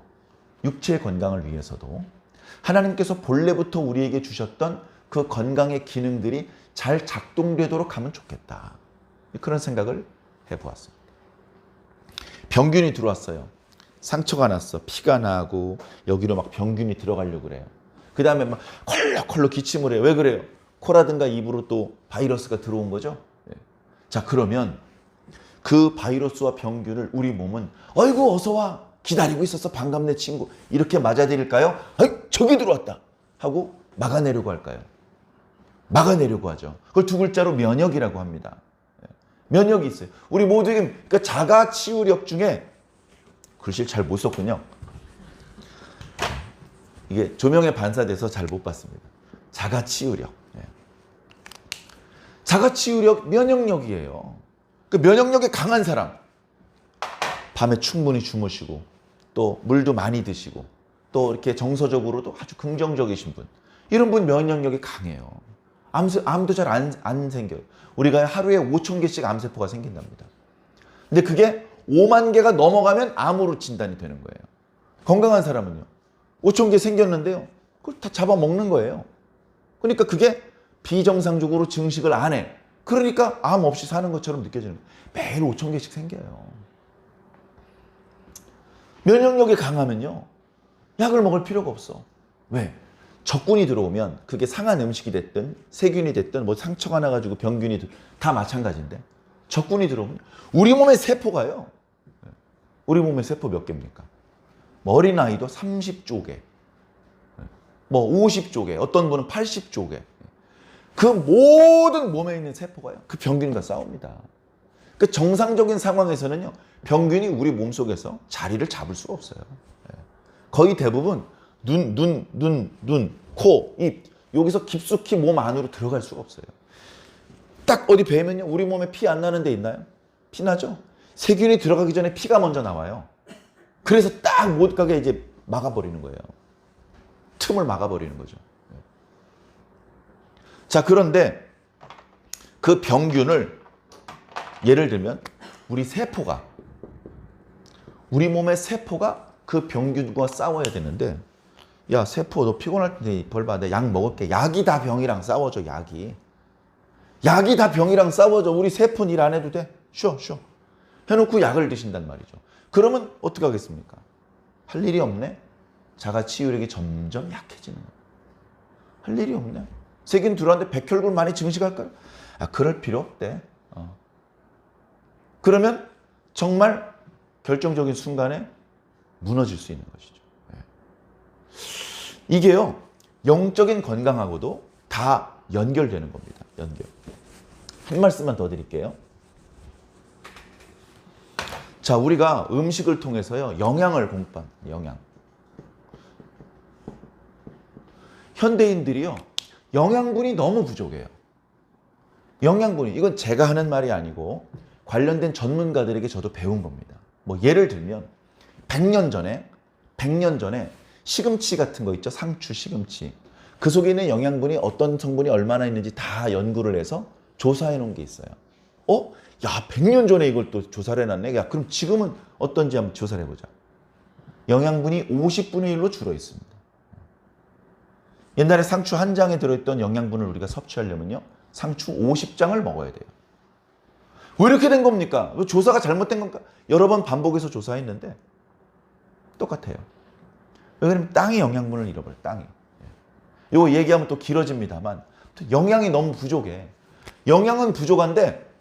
하나님께서 본래부터 우리에게 주셨던 그 건강의 기능들이 잘 작동되도록 하면 좋겠다. 그런 생각을 해보았습니다. 병균이 들어왔어요. 상처가 났어. 피가 나고 여기로 막 병균이 들어가려고 그래요. 그 다음에 막 콜록콜록 기침을 해요. 왜 그래요? 코라든가 입으로 또 바이러스가 들어온 거죠. 자, 그러면 그 바이러스와 병균을 우리 몸은 어이구 어서 와. 기다리고 있었어. 반갑네 친구. 이렇게 맞아들일까요? 아이 저기 들어왔다 하고 막아내려고 할까요? 막아내려고 하죠. 그걸 두 글자로 면역이라고 합니다. 면역이 있어요. 우리 모두에게 그러니까 자가 치유력 중에 글씨를 잘 못 썼군요. 이게 조명에 반사돼서 잘 못 봤습니다. 자가 치유력. 자가 치유력 면역력이에요. 그 면역력이 강한 사람. 밤에 충분히 주무시고 또 물도 많이 드시고 또 이렇게 정서적으로도 아주 긍정적이신 분. 이런 분 면역력이 강해요. 암도 잘 안 생겨요. 우리가 하루에 5천 개씩 암세포가 생긴답니다. 근데 그게 5만 개가 넘어가면 암으로 진단이 되는 거예요. 건강한 사람은요. 5천 개 생겼는데요. 그걸 다 잡아먹는 거예요. 그러니까 그게 비정상적으로 증식을 안 해. 그러니까 암 없이 사는 것처럼 느껴지는 거예요. 매일 5천 개씩 생겨요. 면역력이 강하면요. 약을 먹을 필요가 없어. 왜? 적군이 들어오면 그게 상한 음식이 됐든 세균이 됐든 뭐 상처가 나가지고 병균이 다 마찬가지인데 적군이 들어오면 우리 몸의 세포가요. 우리 몸의 세포 몇 개입니까? 어린아이도 30조 개, 뭐 50조 개, 어떤 분은 80조 개. 그 모든 몸에 있는 세포가요. 그 병균과 싸웁니다. 그 정상적인 상황에서는요. 병균이 우리 몸속에서 자리를 잡을 수가 없어요. 거의 대부분 눈, 코, 입 여기서 깊숙이 몸 안으로 들어갈 수가 없어요. 딱 어디 베면요. 우리 몸에 피 안 나는 데 있나요? 피 나죠? 세균이 들어가기 전에 피가 먼저 나와요. 그래서 딱 못 가게 이제 막아버리는 거예요. 틈을 막아버리는 거죠. 자, 그런데 그 병균을 예를 들면 우리 세포가 우리 몸의 세포가 그 병균과 싸워야 되는데 야 세포 너 피곤할 텐데 벌 받아 약 먹을게. 약이 다 병이랑 싸워줘. 약이 다 병이랑 싸워줘. 우리 세포는 일 안 해도 돼. 쉬어 해놓고 약을 드신단 말이죠. 그러면 어떻게 하겠습니까? 할 일이 없네. 자가 치유력이 점점 약해지는 거예요. 할 일이 없네. 세균 들어왔는데 백혈구를 많이 증식할까요? 그럴 필요 없대. 그러면 정말 결정적인 순간에 무너질 수 있는 것이죠. 이게요, 영적인 건강하고도 다 연결되는 겁니다. 연결. 한 말씀만 더 드릴게요. 자, 우리가 음식을 통해서요, 영양을 공부한 영양. 현대인들이요, 영양분이 너무 부족해요. 영양분이, 이건 제가 하는 말이 아니고 관련된 전문가들에게 저도 배운 겁니다. 뭐 예를 들면 100년 전에 시금치 같은 거 있죠. 상추, 시금치. 그 속에 있는 영양분이 어떤 성분이 얼마나 있는지 다 연구를 해서 조사해 놓은 게 있어요. 야, 100년 전에 이걸 또 조사를 해놨네. 야, 그럼 지금은 어떤지 한번 조사를 해보자. 영양분이 50분의 1로 줄어 있습니다. 옛날에 상추 한 장에 들어있던 영양분을 우리가 섭취하려면요. 상추 50장을 먹어야 돼요. 왜 이렇게 된 겁니까? 조사가 잘못된 건가? 여러 번 반복해서 조사했는데 똑같아요. 왜 그러면 땅이 영양분을 잃어버려요. 땅이. 이거 얘기하면 또 길어집니다만 영양이 너무 부족해. 영양은 부족한데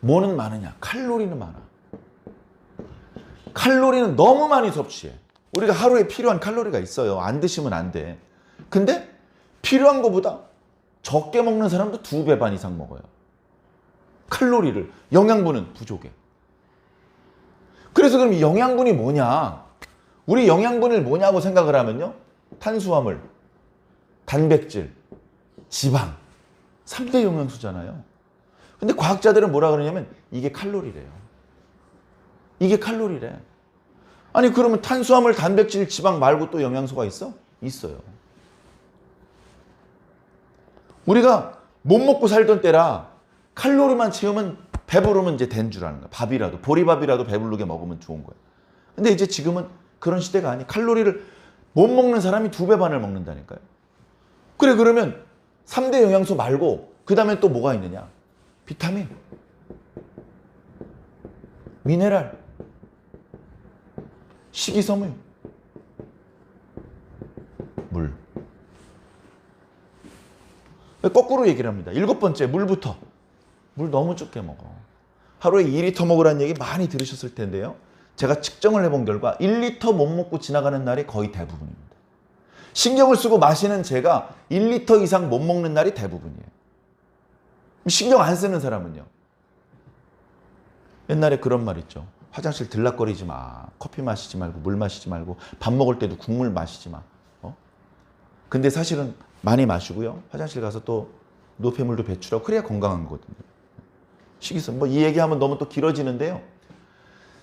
뭐는 많으냐? 칼로리는 많아. 칼로리는 너무 많이 섭취해. 우리가 하루에 필요한 칼로리가 있어요. 안 드시면 안 돼. 근데 필요한 것보다 적게 먹는 사람도 2배 반 이상 먹어요. 칼로리를. 영양분은 부족해. 그래서 그럼 영양분이 뭐냐? 우리 영양분을 뭐냐고 생각을 하면요. 탄수화물, 단백질, 지방. 3대 영양소잖아요. 근데 과학자들은 뭐라 그러냐면 이게 칼로리래요. 이게 칼로리래. 아니 그러면 탄수화물, 단백질, 지방 말고 또 영양소가 있어? 있어요. 우리가 못 먹고 살던 때라 칼로리만 채우면 배부르면 이제 된 줄 아는 거야. 밥이라도, 보리밥이라도 배부르게 먹으면 좋은 거야. 근데 이제 지금은 그런 시대가 아니. 칼로리를 못 먹는 사람이 2배 반을 먹는다니까요. 그래 그러면 3대 영양소 말고 그 다음에 또 뭐가 있느냐? 비타민, 미네랄, 식이섬유, 물. 거꾸로 얘기를 합니다. 7번째, 물부터. 물 너무 적게 먹어. 하루에 2리터 먹으라는 얘기 많이 들으셨을 텐데요. 제가 측정을 해본 결과 1리터 못 먹고 지나가는 날이 거의 대부분입니다. 신경을 쓰고 마시는 제가 1리터 이상 못 먹는 날이 대부분이에요. 신경 안 쓰는 사람은요. 옛날에 그런 말 있죠. 화장실 들락거리지 마. 커피 마시지 말고 물 마시지 말고 밥 먹을 때도 국물 마시지 마. 근데 사실은 많이 마시고요. 화장실 가서 또 노폐물도 배출하고 그래야 건강한 거거든요. 식이섬유. 뭐 이 얘기하면 너무 또 길어지는데요.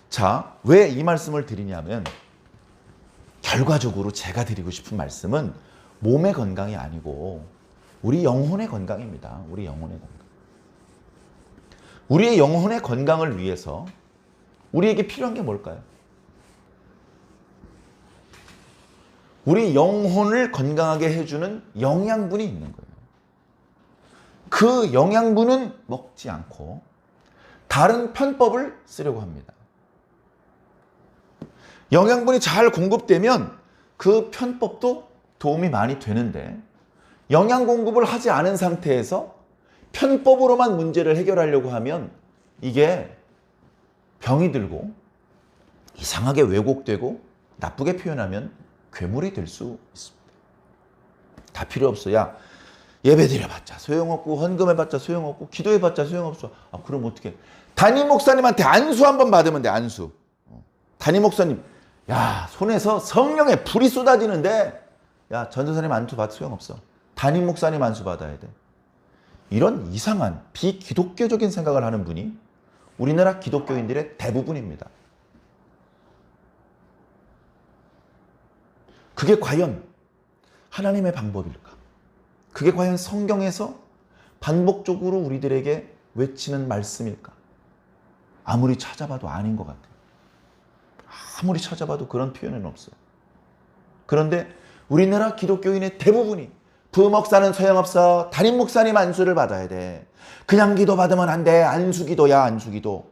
자, 왜 이 말씀을 드리냐면 결과적으로 제가 드리고 싶은 말씀은 몸의 건강이 아니고 우리 영혼의 건강입니다. 우리 영혼의 건강. 우리의 영혼의 건강을 위해서 우리에게 필요한 게 뭘까요? 우리 영혼을 건강하게 해주는 영양분이 있는 거예요. 그 영양분은 먹지 않고 다른 편법을 쓰려고 합니다. 영양분이 잘 공급되면 그 편법도 도움이 많이 되는데 영양 공급을 하지 않은 상태에서 편법으로만 문제를 해결하려고 하면 이게 병이 들고 이상하게 왜곡되고 나쁘게 표현하면 괴물이 될 수 있습니다. 다 필요 없어. 야, 예배 드려봤자 소용없고 헌금해봤자 소용없고 기도해봤자 소용없어. 아, 그럼 어떻게? 담임 목사님한테 안수 한번 받으면 돼. 안수. 담임 목사님, 야, 손에서 성령의 불이 쏟아지는데 야, 전도사님 안수 받아 소용없어. 담임 목사님 안수 받아야 돼. 이런 이상한 비기독교적인 생각을 하는 분이 우리나라 기독교인들의 대부분입니다. 그게 과연 하나님의 방법일까? 그게 과연 성경에서 반복적으로 우리들에게 외치는 말씀일까? 아무리 찾아봐도 아닌 것 같아요. 아무리 찾아봐도 그런 표현은 없어요. 그런데 우리나라 기독교인의 대부분이 부목사는 소용없어. 담임 목사님 안수를 받아야 돼. 그냥 기도 받으면 안 돼. 안수기도야, 안수기도.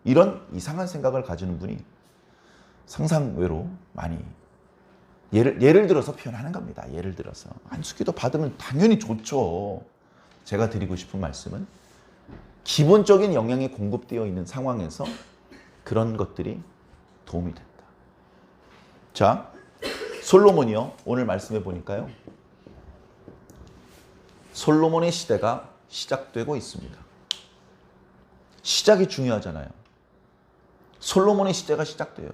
이런 이상한 생각을 가지는 분이 상상외로 많이 예를 들어서 표현하는 겁니다. 예를 들어서 안수기도 받으면 당연히 좋죠. 제가 드리고 싶은 말씀은 기본적인 영양이 공급되어 있는 상황에서 그런 것들이 도움이 된다. 자, 솔로몬이요. 오늘 말씀해 보니까요. 솔로몬의 시대가 시작되고 있습니다. 시작이 중요하잖아요. 솔로몬의 시대가 시작돼요.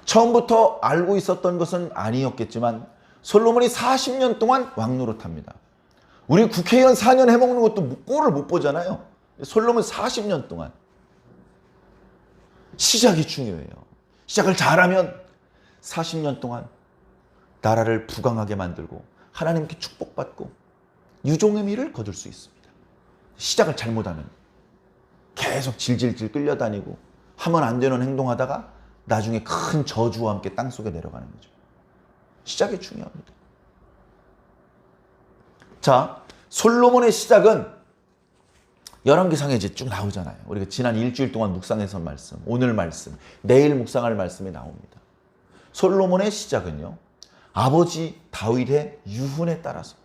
처음부터 알고 있었던 것은 아니었겠지만 솔로몬이 40년 동안 왕노릇합니다. 우리 국회의원 4년 해먹는 것도 꼴을 못 보잖아요. 솔로몬 40년 동안. 시작이 중요해요. 시작을 잘하면 40년 동안 나라를 부강하게 만들고 하나님께 축복받고 유종의 미를 거둘 수 있습니다. 시작을 잘못하면 계속 질질질 끌려다니고 하면 안 되는 행동하다가 나중에 큰 저주와 함께 땅속에 내려가는 거죠. 시작이 중요합니다. 자, 솔로몬의 시작은 열왕기상에 이제 쭉 나오잖아요. 우리가 지난 일주일 동안 묵상해서 말씀, 오늘 말씀, 내일 묵상할 말씀이 나옵니다. 솔로몬의 시작은요, 아버지 다윗의 유훈에 따라서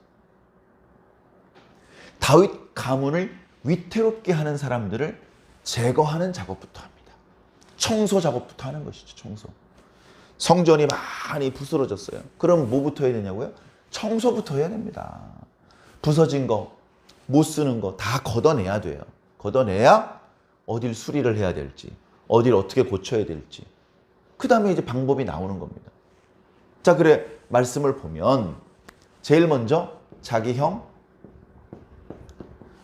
다윗 가문을 위태롭게 하는 사람들을 제거하는 작업부터 합니다. 청소 작업부터 하는 것이죠. 청소. 성전이 많이 부스러졌어요. 그럼 뭐부터 해야 되냐고요? 청소부터 해야 됩니다. 부서진 거, 못 쓰는 거 다 걷어내야 돼요. 걷어내야 어딜 수리를 해야 될지, 어딜 어떻게 고쳐야 될지. 그 다음에 이제 방법이 나오는 겁니다. 자, 그래 말씀을 보면 제일 먼저 자기 형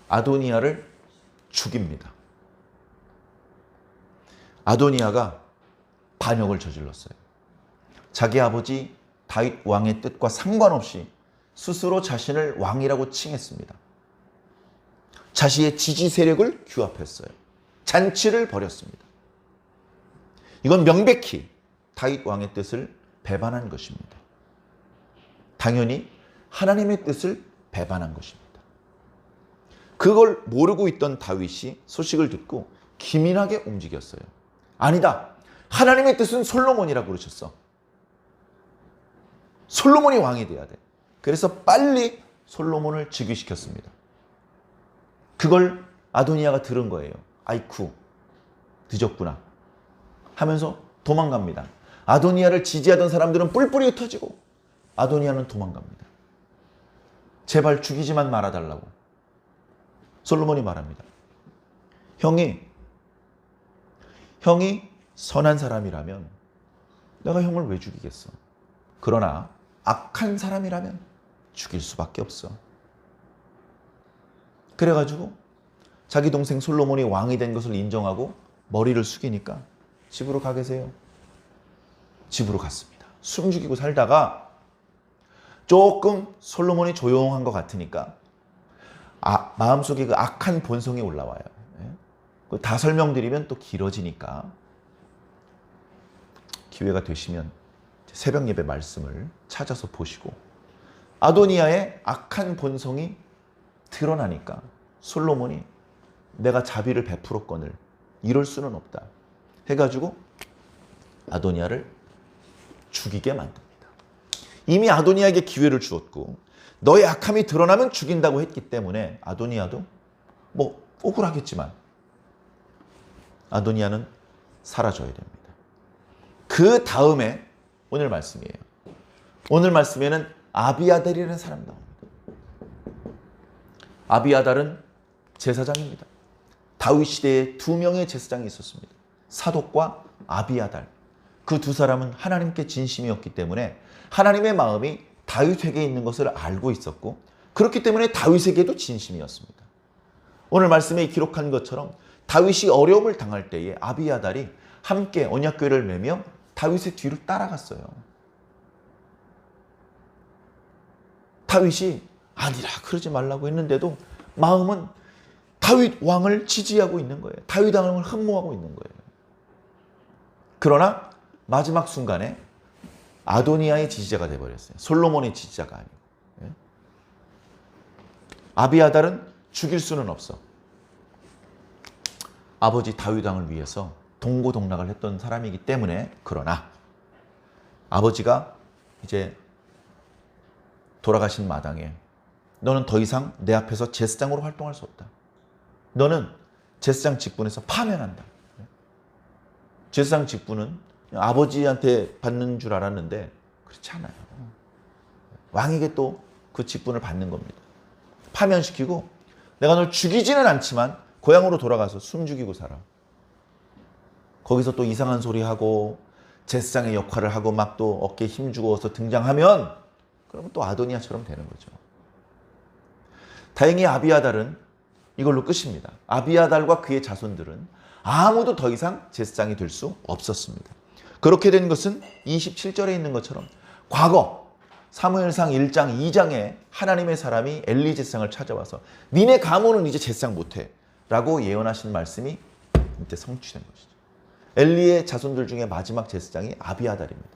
아도니아를 죽입니다. 아도니아가 반역을 저질렀어요. 자기 아버지 다윗 왕의 뜻과 상관없이 스스로 자신을 왕이라고 칭했습니다. 자신의 지지 세력을 규합했어요. 잔치를 벌였습니다. 이건 명백히 다윗 왕의 뜻을 배반한 것입니다. 당연히 하나님의 뜻을 배반한 것입니다. 그걸 모르고 있던 다윗이 소식을 듣고 기민하게 움직였어요. 아니다. 하나님의 뜻은 솔로몬이라고 그러셨어. 솔로몬이 왕이 돼야 돼. 그래서 빨리 솔로몬을 즉위시켰습니다. 그걸 아도니아가 들은 거예요. 아이쿠, 늦었구나 하면서 도망갑니다. 아도니아를 지지하던 사람들은 뿔뿔이 흩어지고 아도니아는 도망갑니다. 제발 죽이지만 말아달라고 솔로몬이 말합니다. 형이 선한 사람이라면 내가 형을 왜 죽이겠어? 그러나 악한 사람이라면 죽일 수밖에 없어. 그래가지고 자기 동생 솔로몬이 왕이 된 것을 인정하고 머리를 숙이니까 집으로 가 계세요. 집으로 갔습니다. 숨죽이고 살다가 조금 솔로몬이 조용한 것 같으니까 마음속에 그 악한 본성이 올라와요. 다 설명드리면 또 길어지니까 기회가 되시면 새벽 예배 말씀을 찾아서 보시고 아도니아의 악한 본성이 드러나니까 솔로몬이 내가 자비를 베풀었거늘 이럴 수는 없다 해가지고 아도니아를 죽이게 만듭니다. 이미 아도니아에게 기회를 주었고 너의 악함이 드러나면 죽인다고 했기 때문에 아도니아도 뭐 억울하겠지만 아도니아는 사라져야 됩니다. 그 다음에 오늘 말씀이에요. 오늘 말씀에는 아비아달이라는 사람이 나옵니다. 아비아달은 제사장입니다. 다윗 시대에 두 명의 제사장이 있었습니다. 사독과 아비아달. 그 두 사람은 하나님께 진심이었기 때문에 하나님의 마음이 다윗에게 있는 것을 알고 있었고 그렇기 때문에 다윗에게도 진심이었습니다. 오늘 말씀에 기록한 것처럼 다윗이 어려움을 당할 때에 아비아달이 함께 언약궤를 메며 다윗의 뒤를 따라갔어요. 다윗이 아니라 그러지 말라고 했는데도 마음은 다윗 왕을 지지하고 있는 거예요. 다윗 왕을 흠모하고 있는 거예요. 그러나 마지막 순간에 아도니아의 지지자가 되어버렸어요. 솔로몬의 지지자가 아니고. 아비아달은 죽일 수는 없어. 아버지 다윗 왕을 위해서 동고동락을 했던 사람이기 때문에. 그러나 아버지가 이제 돌아가신 마당에 너는 더 이상 내 앞에서 제사장으로 활동할 수 없다. 너는 제사장 직분에서 파면한다. 제사장 직분은 아버지한테 받는 줄 알았는데 그렇지 않아요. 왕에게 또 그 직분을 받는 겁니다. 파면시키고 내가 널 죽이지는 않지만 고향으로 돌아가서 숨 죽이고 살아. 거기서 또 이상한 소리 하고 제사장의 역할을 하고 막 또 어깨에 힘주고서 등장하면 그러면 또 아도니아처럼 되는 거죠. 다행히 아비아달은 이걸로 끝입니다. 아비아달과 그의 자손들은 아무도 더 이상 제사장이 될 수 없었습니다. 그렇게 된 것은 27절에 있는 것처럼 과거 사무엘상 1장 2장에 하나님의 사람이 엘리 제사장을 찾아와서 니네 가문은 이제 제사장 못해 라고 예언하신 말씀이 이때 성취된 것이죠. 엘리의 자손들 중에 마지막 제사장이 아비아달입니다.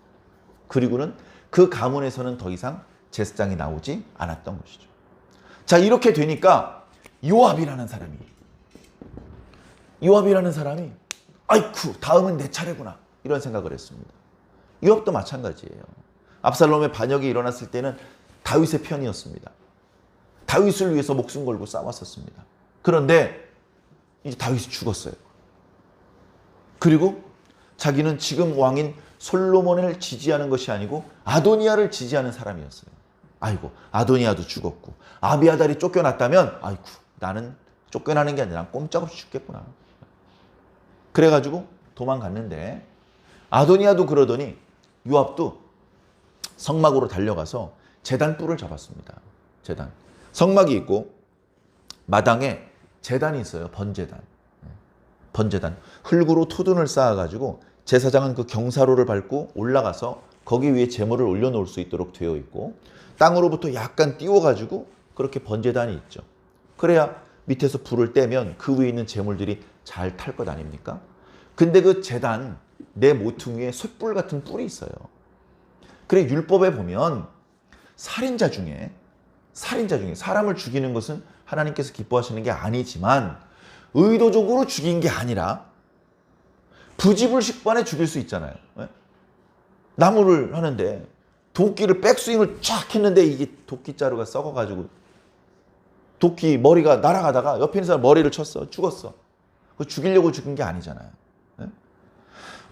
그리고는 그 가문에서는 더 이상 제사장이 나오지 않았던 것이죠. 자, 이렇게 되니까 요압이라는 사람이 아이쿠 다음은 내 차례구나 이런 생각을 했습니다. 요압도 마찬가지예요. 압살롬의 반역이 일어났을 때는 다윗의 편이었습니다. 다윗을 위해서 목숨 걸고 싸웠었습니다. 그런데 이제 다윗이 죽었어요. 그리고 자기는 지금 왕인 솔로몬을 지지하는 것이 아니고 아도니아를 지지하는 사람이었어요. 아이고 아도니아도 죽었고 아비아달이 쫓겨났다면 아이고 나는 쫓겨나는 게 아니라 꼼짝없이 죽겠구나. 그래가지고 도망갔는데 아도니아도 그러더니 요압도 성막으로 달려가서 제단 뿔을 잡았습니다. 제단. 성막이 있고 마당에 제단이 있어요. 번제단. 흙으로 토둔을 쌓아가지고 제사장은 그 경사로를 밟고 올라가서 거기 위에 제물을 올려놓을 수 있도록 되어 있고 땅으로부터 약간 띄워가지고 그렇게 번제단이 있죠. 그래야 밑에서 불을 떼면 그 위에 있는 제물들이 잘 탈 것 아닙니까? 근데 그 제단 내 모퉁이에 쇳불 같은 뿔이 있어요. 그래 율법에 보면 살인자 중에 사람을 죽이는 것은 하나님께서 기뻐하시는 게 아니지만 의도적으로 죽인 게 아니라 부지불식반에 죽일 수 있잖아요. 나무를 하는데 도끼를 백스윙을 쫙 했는데 이게 도끼자루가 썩어가지고 도끼 머리가 날아가다가 옆에 있는 사람 머리를 쳤어. 죽었어. 그거 죽이려고 죽인 게 아니잖아요.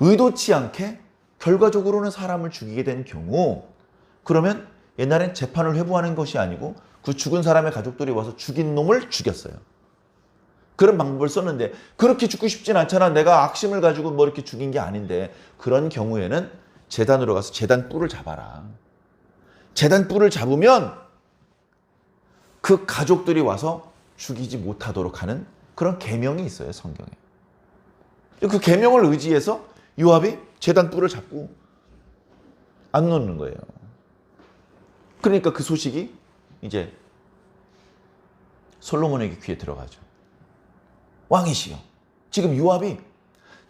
의도치 않게 결과적으로는 사람을 죽이게 된 경우, 그러면 옛날엔 재판을 회부하는 것이 아니고 그 죽은 사람의 가족들이 와서 죽인 놈을 죽였어요. 그런 방법을 썼는데 그렇게 죽고 싶진 않잖아. 내가 악심을 가지고 뭐 이렇게 죽인 게 아닌데, 그런 경우에는 제단으로 가서 제단 뿔을 잡아라. 제단 뿔을 잡으면 그 가족들이 와서 죽이지 못하도록 하는 그런 계명이 있어요, 성경에. 그 계명을 의지해서 요압이 제단 뿔을 잡고 안 놓는 거예요. 그러니까 그 소식이 이제 솔로몬에게 귀에 들어가죠. 왕이시여, 지금 요압이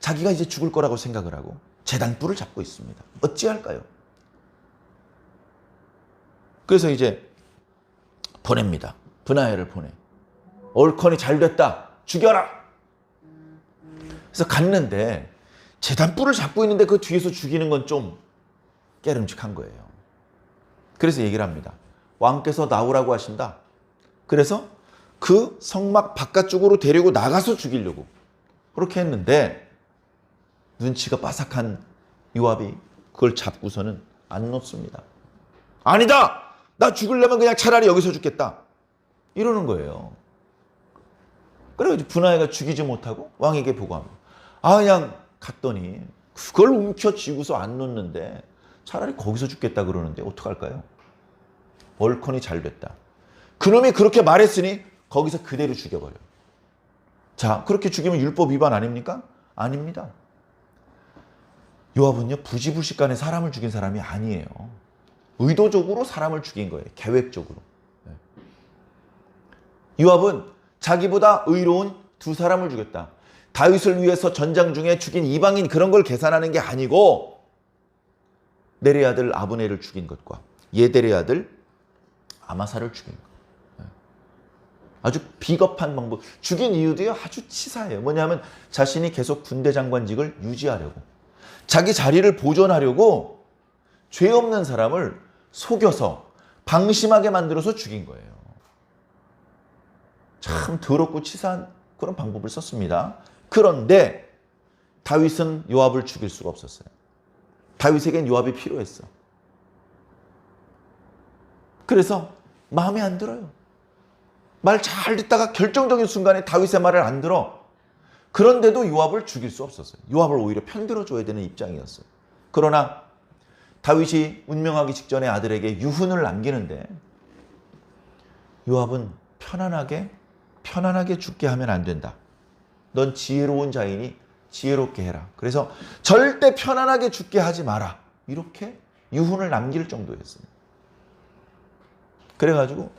자기가 이제 죽을 거라고 생각을 하고 제단 뿔을 잡고 있습니다. 어찌할까요? 그래서 이제 보냅니다. 브나야를 보내. 얼컨이 잘 됐다. 죽여라. 그래서 갔는데 제단 뿔을 잡고 있는데 그 뒤에서 죽이는 건 좀 깨름직한 거예요. 그래서 얘기를 합니다. 왕께서 나오라고 하신다. 그래서 그 성막 바깥쪽으로 데리고 나가서 죽이려고 그렇게 했는데 눈치가 빠삭한 요압이 그걸 잡고서는 안 놓습니다. 아니다! 나 죽으려면 그냥 차라리 여기서 죽겠다. 이러는 거예요. 그래서 브나야가 죽이지 못하고 왕에게 보고합니다. 그냥 갔더니 그걸 움켜쥐고서 안 놓는데 차라리 거기서 죽겠다 그러는데 어떡할까요? 얼컨이 잘 됐다. 그놈이 그렇게 말했으니 거기서 그대로 죽여버려. 자, 그렇게 죽이면 율법 위반 아닙니까? 아닙니다. 요압은요, 부지불식간에 사람을 죽인 사람이 아니에요. 의도적으로 사람을 죽인 거예요. 계획적으로. 요압은 자기보다 의로운 두 사람을 죽였다. 다윗을 위해서 전장 중에 죽인 이방인 그런 걸 계산하는 게 아니고 네리의 아들 아브넬을 죽인 것과 예델의 아들 아마사를 죽인 것. 아주 비겁한 방법. 죽인 이유도요, 아주 치사해요. 뭐냐면 자신이 계속 군대 장관직을 유지하려고, 자기 자리를 보존하려고 죄 없는 사람을 속여서 방심하게 만들어서 죽인 거예요. 참 더럽고 치사한 그런 방법을 썼습니다. 그런데 다윗은 요압을 죽일 수가 없었어요. 다윗에겐 요압이 필요했어. 그래서 마음에 안 들어요. 말 잘 듣다가 결정적인 순간에 다윗의 말을 안 들어. 그런데도 요압을 죽일 수 없었어요. 요압을 오히려 편들어줘야 되는 입장이었어요. 그러나 다윗이 운명하기 직전에 아들에게 유훈을 남기는데 요압은 편안하게 죽게 하면 안 된다. 넌 지혜로운 자이니 지혜롭게 해라. 그래서 절대 편안하게 죽게 하지 마라. 이렇게 유훈을 남길 정도였어요. 그래가지고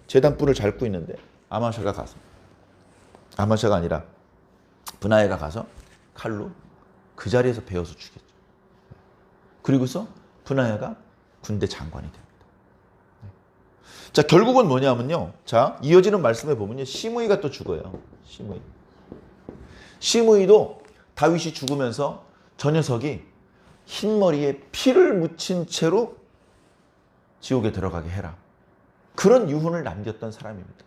제단불을 잡고 있는데 아마샤가 아니라 브나야가 가서 칼로 그 자리에서 베어서 죽였죠. 그리고서 브나야가 군대 장관이 됩니다. 자, 결국은 뭐냐면요. 자, 이어지는 말씀에 보면요. 시므이가 또 죽어요. 시므이도 다윗이 죽으면서 저 녀석이 흰머리에 피를 묻힌 채로 지옥에 들어가게 해라. 그런 유훈을 남겼던 사람입니다.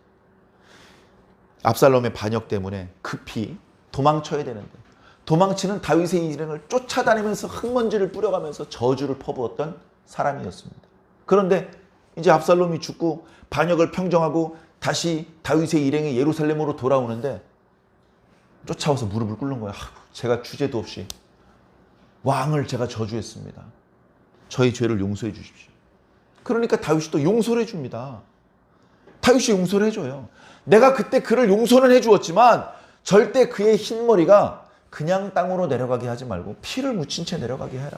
압살롬의 반역 때문에 급히 도망쳐야 되는데 도망치는 다윗의 일행을 쫓아다니면서 흙먼지를 뿌려가면서 저주를 퍼부었던 사람이었습니다. 그런데 이제 압살롬이 죽고 반역을 평정하고 다시 다윗의 일행이 예루살렘으로 돌아오는데 쫓아와서 무릎을 꿇는 거야. 제가 주제도 없이 왕을 제가 저주했습니다. 저희 죄를 용서해 주십시오. 그러니까 다윗이 또 용서를 해줍니다. 다윗이 용서를 해줘요. 내가 그때 그를 용서는 해주었지만 절대 그의 흰머리가 그냥 땅으로 내려가게 하지 말고 피를 묻힌 채 내려가게 해라.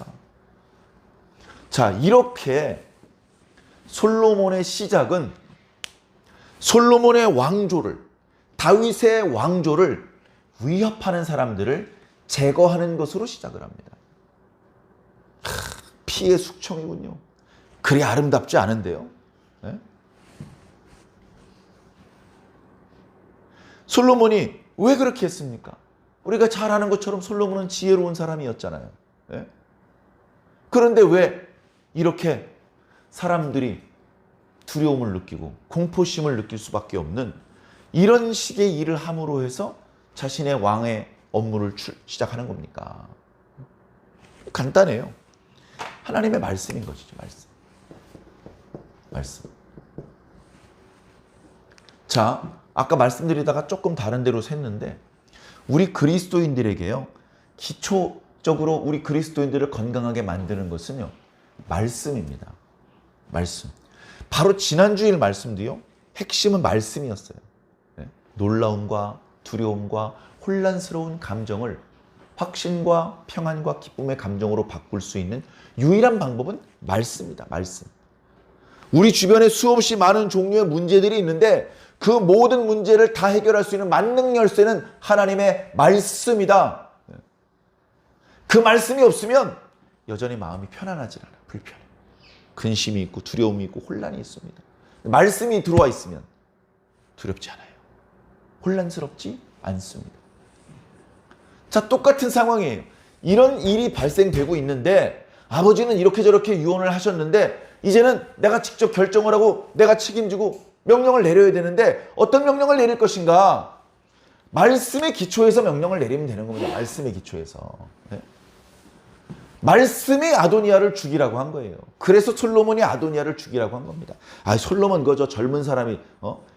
자, 이렇게 솔로몬의 시작은 솔로몬의 왕조를, 다윗의 왕조를 위협하는 사람들을 제거하는 것으로 시작을 합니다. 피의 숙청이군요. 그리 아름답지 않은데요. 네? 솔로몬이 왜 그렇게 했습니까? 우리가 잘 아는 것처럼 솔로몬은 지혜로운 사람이었잖아요. 예? 그런데 왜 이렇게 사람들이 두려움을 느끼고 공포심을 느낄 수밖에 없는 이런 식의 일을 함으로 해서 자신의 왕의 업무를 시작하는 겁니까? 간단해요. 하나님의 말씀인 것이죠. 말씀. 자, 아까 말씀드리다가 조금 다른 데로 샜는데 우리 그리스도인들에게요. 기초적으로 우리 그리스도인들을 건강하게 만드는 것은요. 말씀입니다. 말씀. 바로 지난주일 말씀도요. 핵심은 말씀이었어요. 네? 놀라움과 두려움과 혼란스러운 감정을 확신과 평안과 기쁨의 감정으로 바꿀 수 있는 유일한 방법은 말씀입니다. 말씀. 우리 주변에 수없이 많은 종류의 문제들이 있는데 그 모든 문제를 다 해결할 수 있는 만능 열쇠는 하나님의 말씀이다. 그 말씀이 없으면 여전히 마음이 편안하지 않아요. 불편해. 근심이 있고 두려움이 있고 혼란이 있습니다. 말씀이 들어와 있으면 두렵지 않아요. 혼란스럽지 않습니다. 자, 똑같은 상황이에요. 이런 일이 발생되고 있는데 아버지는 이렇게 저렇게 유언을 하셨는데 이제는 내가 직접 결정을 하고 내가 책임지고 명령을 내려야 되는데 어떤 명령을 내릴 것인가? 말씀의 기초에서 명령을 내리면 되는 겁니다. 말씀의 기초에서. 네? 말씀이 아도니아를 죽이라고 한 거예요. 그래서 솔로몬이 아도니아를 죽이라고 한 겁니다. 아, 솔로몬 그저 젊은 사람이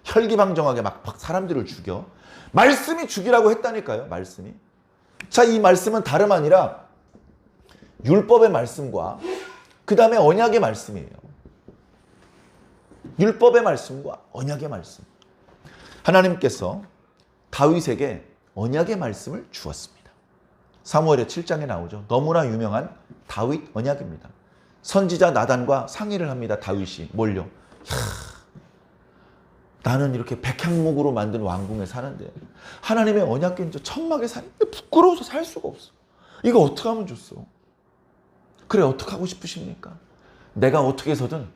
혈기방정하게 막 사람들을 죽여. 말씀이 죽이라고 했다니까요. 말씀이. 자, 이 말씀은 다름 아니라 율법의 말씀과 그 다음에 언약의 말씀이에요. 율법의 말씀과 언약의 말씀. 하나님께서 다윗에게 언약의 말씀을 주었습니다. 사무엘의 7장에 나오죠. 너무나 유명한 다윗 언약입니다. 선지자 나단과 상의를 합니다. 다윗이 뭘요? 나는 이렇게 백향목으로 만든 왕궁에 사는데 하나님의 언약궤는 저 천막에 사는데 부끄러워서 살 수가 없어. 이거 어떻게 하면 좋소? 그래, 어떻게 하고 싶으십니까? 내가 어떻게 해서든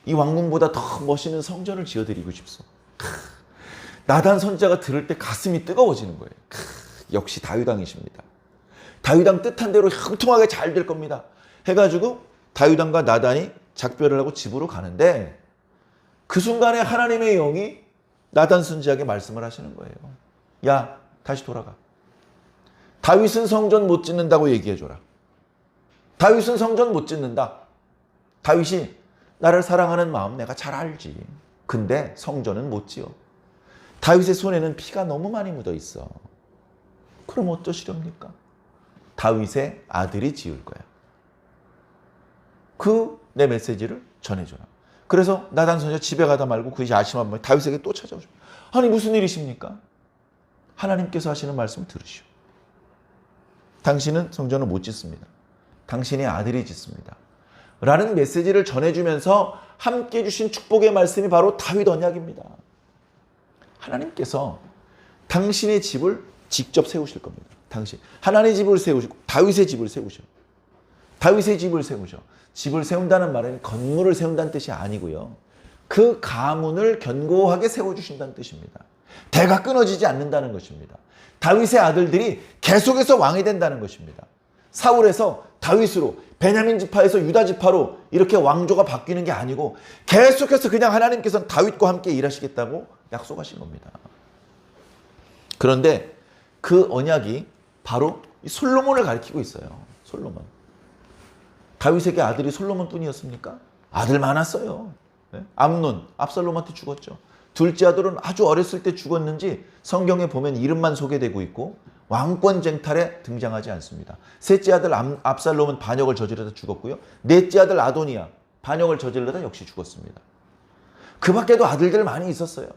이 왕궁보다 더 멋있는 성전을 지어드리고 싶소. 나단 선지자가 들을 때 가슴이 뜨거워지는 거예요. 역시 다윗왕이십니다. 다윗왕 뜻한 대로 형통하게 잘 될 겁니다. 해가지고 다윗왕과 나단이 작별을 하고 집으로 가는데 그 순간에 하나님의 영이 나단 선지자에게 말씀을 하시는 거예요. 야, 다시 돌아가. 다윗은 성전 못 짓는다고 얘기해줘라. 다윗은 성전 못 짓는다. 다윗이 나를 사랑하는 마음 내가 잘 알지. 근데 성전은 못 지어. 다윗의 손에는 피가 너무 많이 묻어 있어. 그럼 어쩌시렵니까? 다윗의 아들이 지을 거야. 그 내 메시지를 전해줘라. 그래서 나단 선지자 집에 가다 말고 그 야심한 마음에 다윗에게 또 찾아오죠. 아니 무슨 일이십니까? 하나님께서 하시는 말씀을 들으시오. 당신은 성전을 못 짓습니다. 당신의 아들이 짓습니다. 라는 메시지를 전해주면서 함께 해주신 축복의 말씀이 바로 다윗 언약입니다. 하나님께서 당신의 집을 직접 세우실 겁니다. 당신. 하나님의 집을 세우시고 다윗의 집을 세우셔. 다윗의 집을 세우셔. 집을 세운다는 말은 건물을 세운다는 뜻이 아니고요. 그 가문을 견고하게 세워주신다는 뜻입니다. 대가 끊어지지 않는다는 것입니다. 다윗의 아들들이 계속해서 왕이 된다는 것입니다. 사울에서 다윗으로, 베냐민 지파에서 유다 지파로 이렇게 왕조가 바뀌는 게 아니고 계속해서 그냥 하나님께서는 다윗과 함께 일하시겠다고 약속하신 겁니다. 그런데 그 언약이 바로 솔로몬을 가리키고 있어요. 솔로몬. 다윗에게 아들이 솔로몬 뿐이었습니까? 아들 많았어요. 네? 암논, 압살롬한테 죽었죠. 둘째 아들은 아주 어렸을 때 죽었는지 성경에 보면 이름만 소개되고 있고 왕권 쟁탈에 등장하지 않습니다. 셋째 아들 압살롬은 반역을 저지르다 죽었고요. 넷째 아들 아도니아 반역을 저지르다 역시 죽었습니다. 그 밖에도 아들들 많이 있었어요.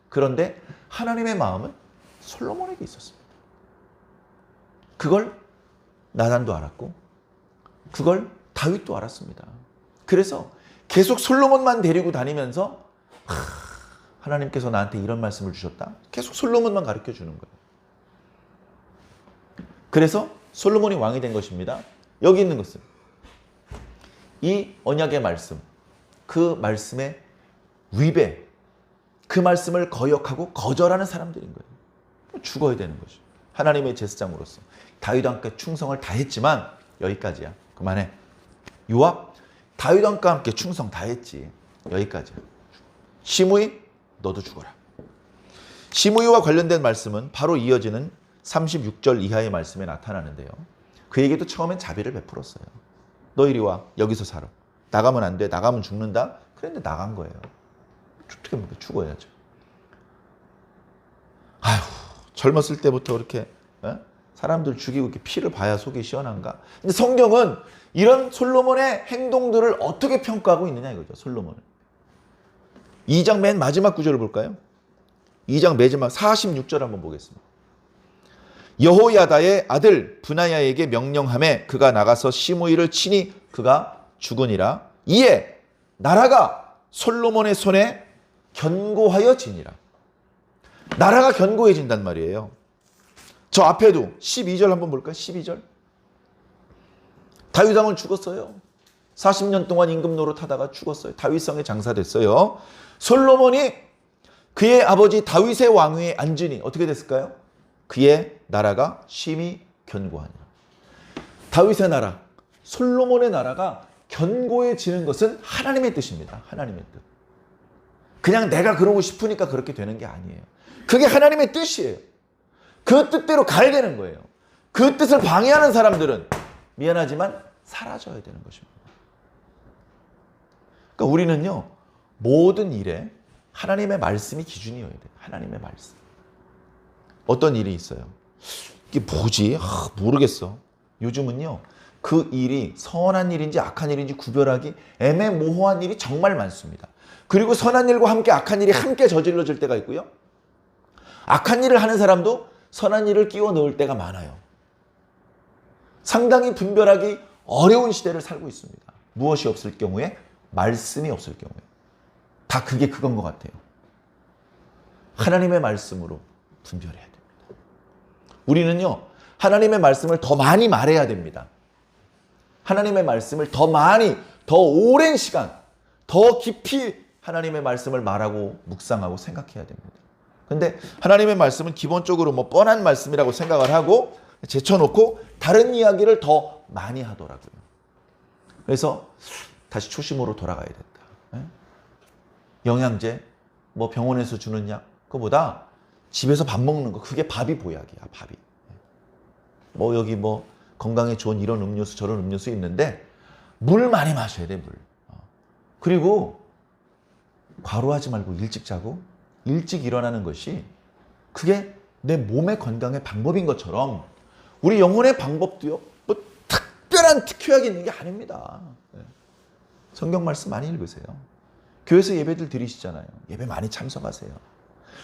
그런데 하나님의 마음은 솔로몬에게 있었습니다. 그걸 나단도 알았고 그걸 다윗도 알았습니다. 그래서 계속 솔로몬만 데리고 다니면서 하나님께서 나한테 이런 말씀을 주셨다. 계속 솔로몬만 가르쳐 주는 거예요. 그래서 솔로몬이 왕이 된 것입니다. 여기 있는 것은 이 언약의 말씀, 그 말씀의 위배, 그 말씀을 거역하고 거절하는 사람들인 거예요. 죽어야 되는 거죠. 하나님의 제사장으로서 다윗 왕께 충성을 다했지만 여기까지야. 그만해. 요압 다윗 왕과 함께 충성 다했지. 여기까지야. 시므이 너도 죽어라. 시므이와 관련된 말씀은 바로 이어지는 36절 이하의 말씀에 나타나는데요. 그에게도 처음엔 자비를 베풀었어요. 너 이리 와. 여기서 살아. 나가면 안 돼. 나가면 죽는다. 그런데 나간 거예요. 어떻게 합니까? 죽어야죠. 아휴, 젊었을 때부터 그렇게 사람들 죽이고 이렇게 피를 봐야 속이 시원한가? 근데 성경은 이런 솔로몬의 행동들을 어떻게 평가하고 있느냐 이거죠. 솔로몬을. 2장 맨 마지막 구절을 볼까요? 2장 마지막 46절 한번 보겠습니다. 여호야다의 아들 브나야에게 명령하매 그가 나가서 시므이를 치니 그가 죽으니라. 이에 나라가 솔로몬의 손에 견고하여지니라. 나라가 견고해진단 말이에요. 저 앞에도 12절 한번 볼까요? 12절. 다윗 왕은 죽었어요. 40년 동안 임금 노릇하다가 죽었어요. 다윗성에 장사됐어요. 솔로몬이 그의 아버지 다윗의 왕위에 앉으니 어떻게 됐을까요? 그의 나라가 심히 견고하니라. 다윗의 나라, 솔로몬의 나라가 견고해지는 것은 하나님의 뜻입니다. 하나님의 뜻. 그냥 내가 그러고 싶으니까 그렇게 되는 게 아니에요. 그게 하나님의 뜻이에요. 그 뜻대로 가야 되는 거예요. 그 뜻을 방해하는 사람들은 미안하지만 사라져야 되는 것입니다. 그러니까 우리는요, 모든 일에 하나님의 말씀이 기준이어야 돼요. 하나님의 말씀. 어떤 일이 있어요. 이게 뭐지? 모르겠어. 요즘은요, 그 일이 선한 일인지 악한 일인지 구별하기 애매모호한 일이 정말 많습니다. 그리고 선한 일과 함께 악한 일이 함께 저질러질 때가 있고요. 악한 일을 하는 사람도 선한 일을 끼워 넣을 때가 많아요. 상당히 분별하기 어려운 시대를 살고 있습니다. 무엇이 없을 경우에? 말씀이 없을 경우에. 다 그게 그건 것 같아요. 하나님의 말씀으로 분별해야 됩니다. 우리는요, 하나님의 말씀을 더 많이 말해야 됩니다. 하나님의 말씀을 더 많이, 더 오랜 시간, 더 깊이 하나님의 말씀을 말하고 묵상하고 생각해야 됩니다. 근데 하나님의 말씀은 기본적으로 뭐 뻔한 말씀이라고 생각을 하고 제쳐놓고 다른 이야기를 더 많이 하더라고요. 그래서 다시 초심으로 돌아가야 된다. 영양제, 뭐 병원에서 주는 약, 그거보다 집에서 밥 먹는 거, 그게 밥이 보약이야, 밥이. 뭐 여기 뭐 건강에 좋은 이런 음료수 저런 음료수 있는데 물 많이 마셔야 돼, 물. 그리고 과로하지 말고 일찍 자고 일찍 일어나는 것이 그게 내 몸의 건강의 방법인 것처럼 우리 영혼의 방법도요, 뭐 특별한 특효약이 있는 게 아닙니다. 성경 말씀 많이 읽으세요. 교회에서 예배들 드리시잖아요. 예배 많이 참석하세요.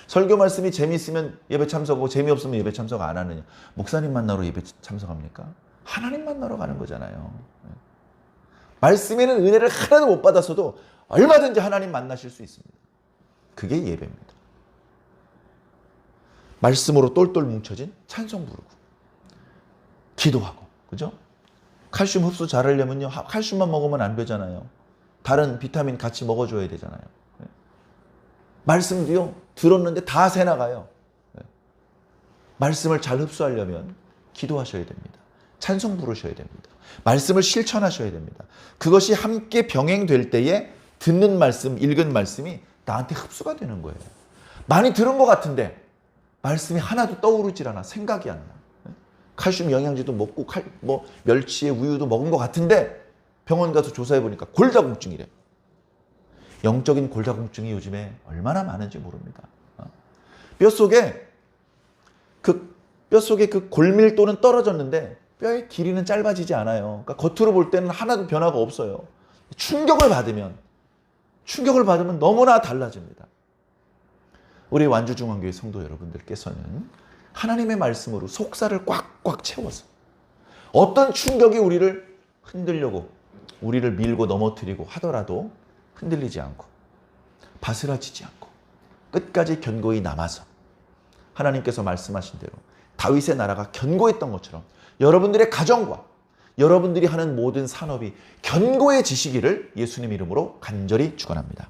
설교 말씀이 재미있으면 예배 참석하고 재미없으면 예배 참석 안 하느냐. 목사님 만나러 예배 참석합니까? 하나님 만나러 가는 거잖아요. 말씀에는 은혜를 하나도 못 받았어도 얼마든지 하나님 만나실 수 있습니다. 그게 예배입니다. 말씀으로 똘똘 뭉쳐진 찬송 부르고 기도하고, 그죠? 칼슘 흡수 잘하려면요, 칼슘만 먹으면 안 되잖아요. 다른 비타민 같이 먹어줘야 되잖아요. 말씀도요, 들었는데 다 새나가요. 말씀을 잘 흡수하려면 기도하셔야 됩니다. 찬송 부르셔야 됩니다. 말씀을 실천하셔야 됩니다. 그것이 함께 병행될 때에 듣는 말씀, 읽은 말씀이 나한테 흡수가 되는 거예요. 많이 들은 것 같은데 말씀이 하나도 떠오르질 않아. 생각이 안 나. 칼슘 영양제도 먹고 뭐 멸치에 우유도 먹은 것 같은데 병원 가서 조사해 보니까 골다공증이래. 영적인 골다공증이 요즘에 얼마나 많은지 모릅니다. 뼈속에 그 골밀도는 떨어졌는데 뼈의 길이는 짧아지지 않아요. 그러니까 겉으로 볼 때는 하나도 변화가 없어요. 충격을 받으면 너무나 달라집니다. 우리 완주중앙교회 성도 여러분들께서는 하나님의 말씀으로 속살을 꽉꽉 채워서 어떤 충격이 우리를 흔들려고 우리를 밀고 넘어뜨리고 하더라도 흔들리지 않고 바스라지지 않고 끝까지 견고히 남아서 하나님께서 말씀하신 대로 다윗의 나라가 견고했던 것처럼 여러분들의 가정과 여러분들이 하는 모든 산업이 견고해지시기를 예수님 이름으로 간절히 축원합니다.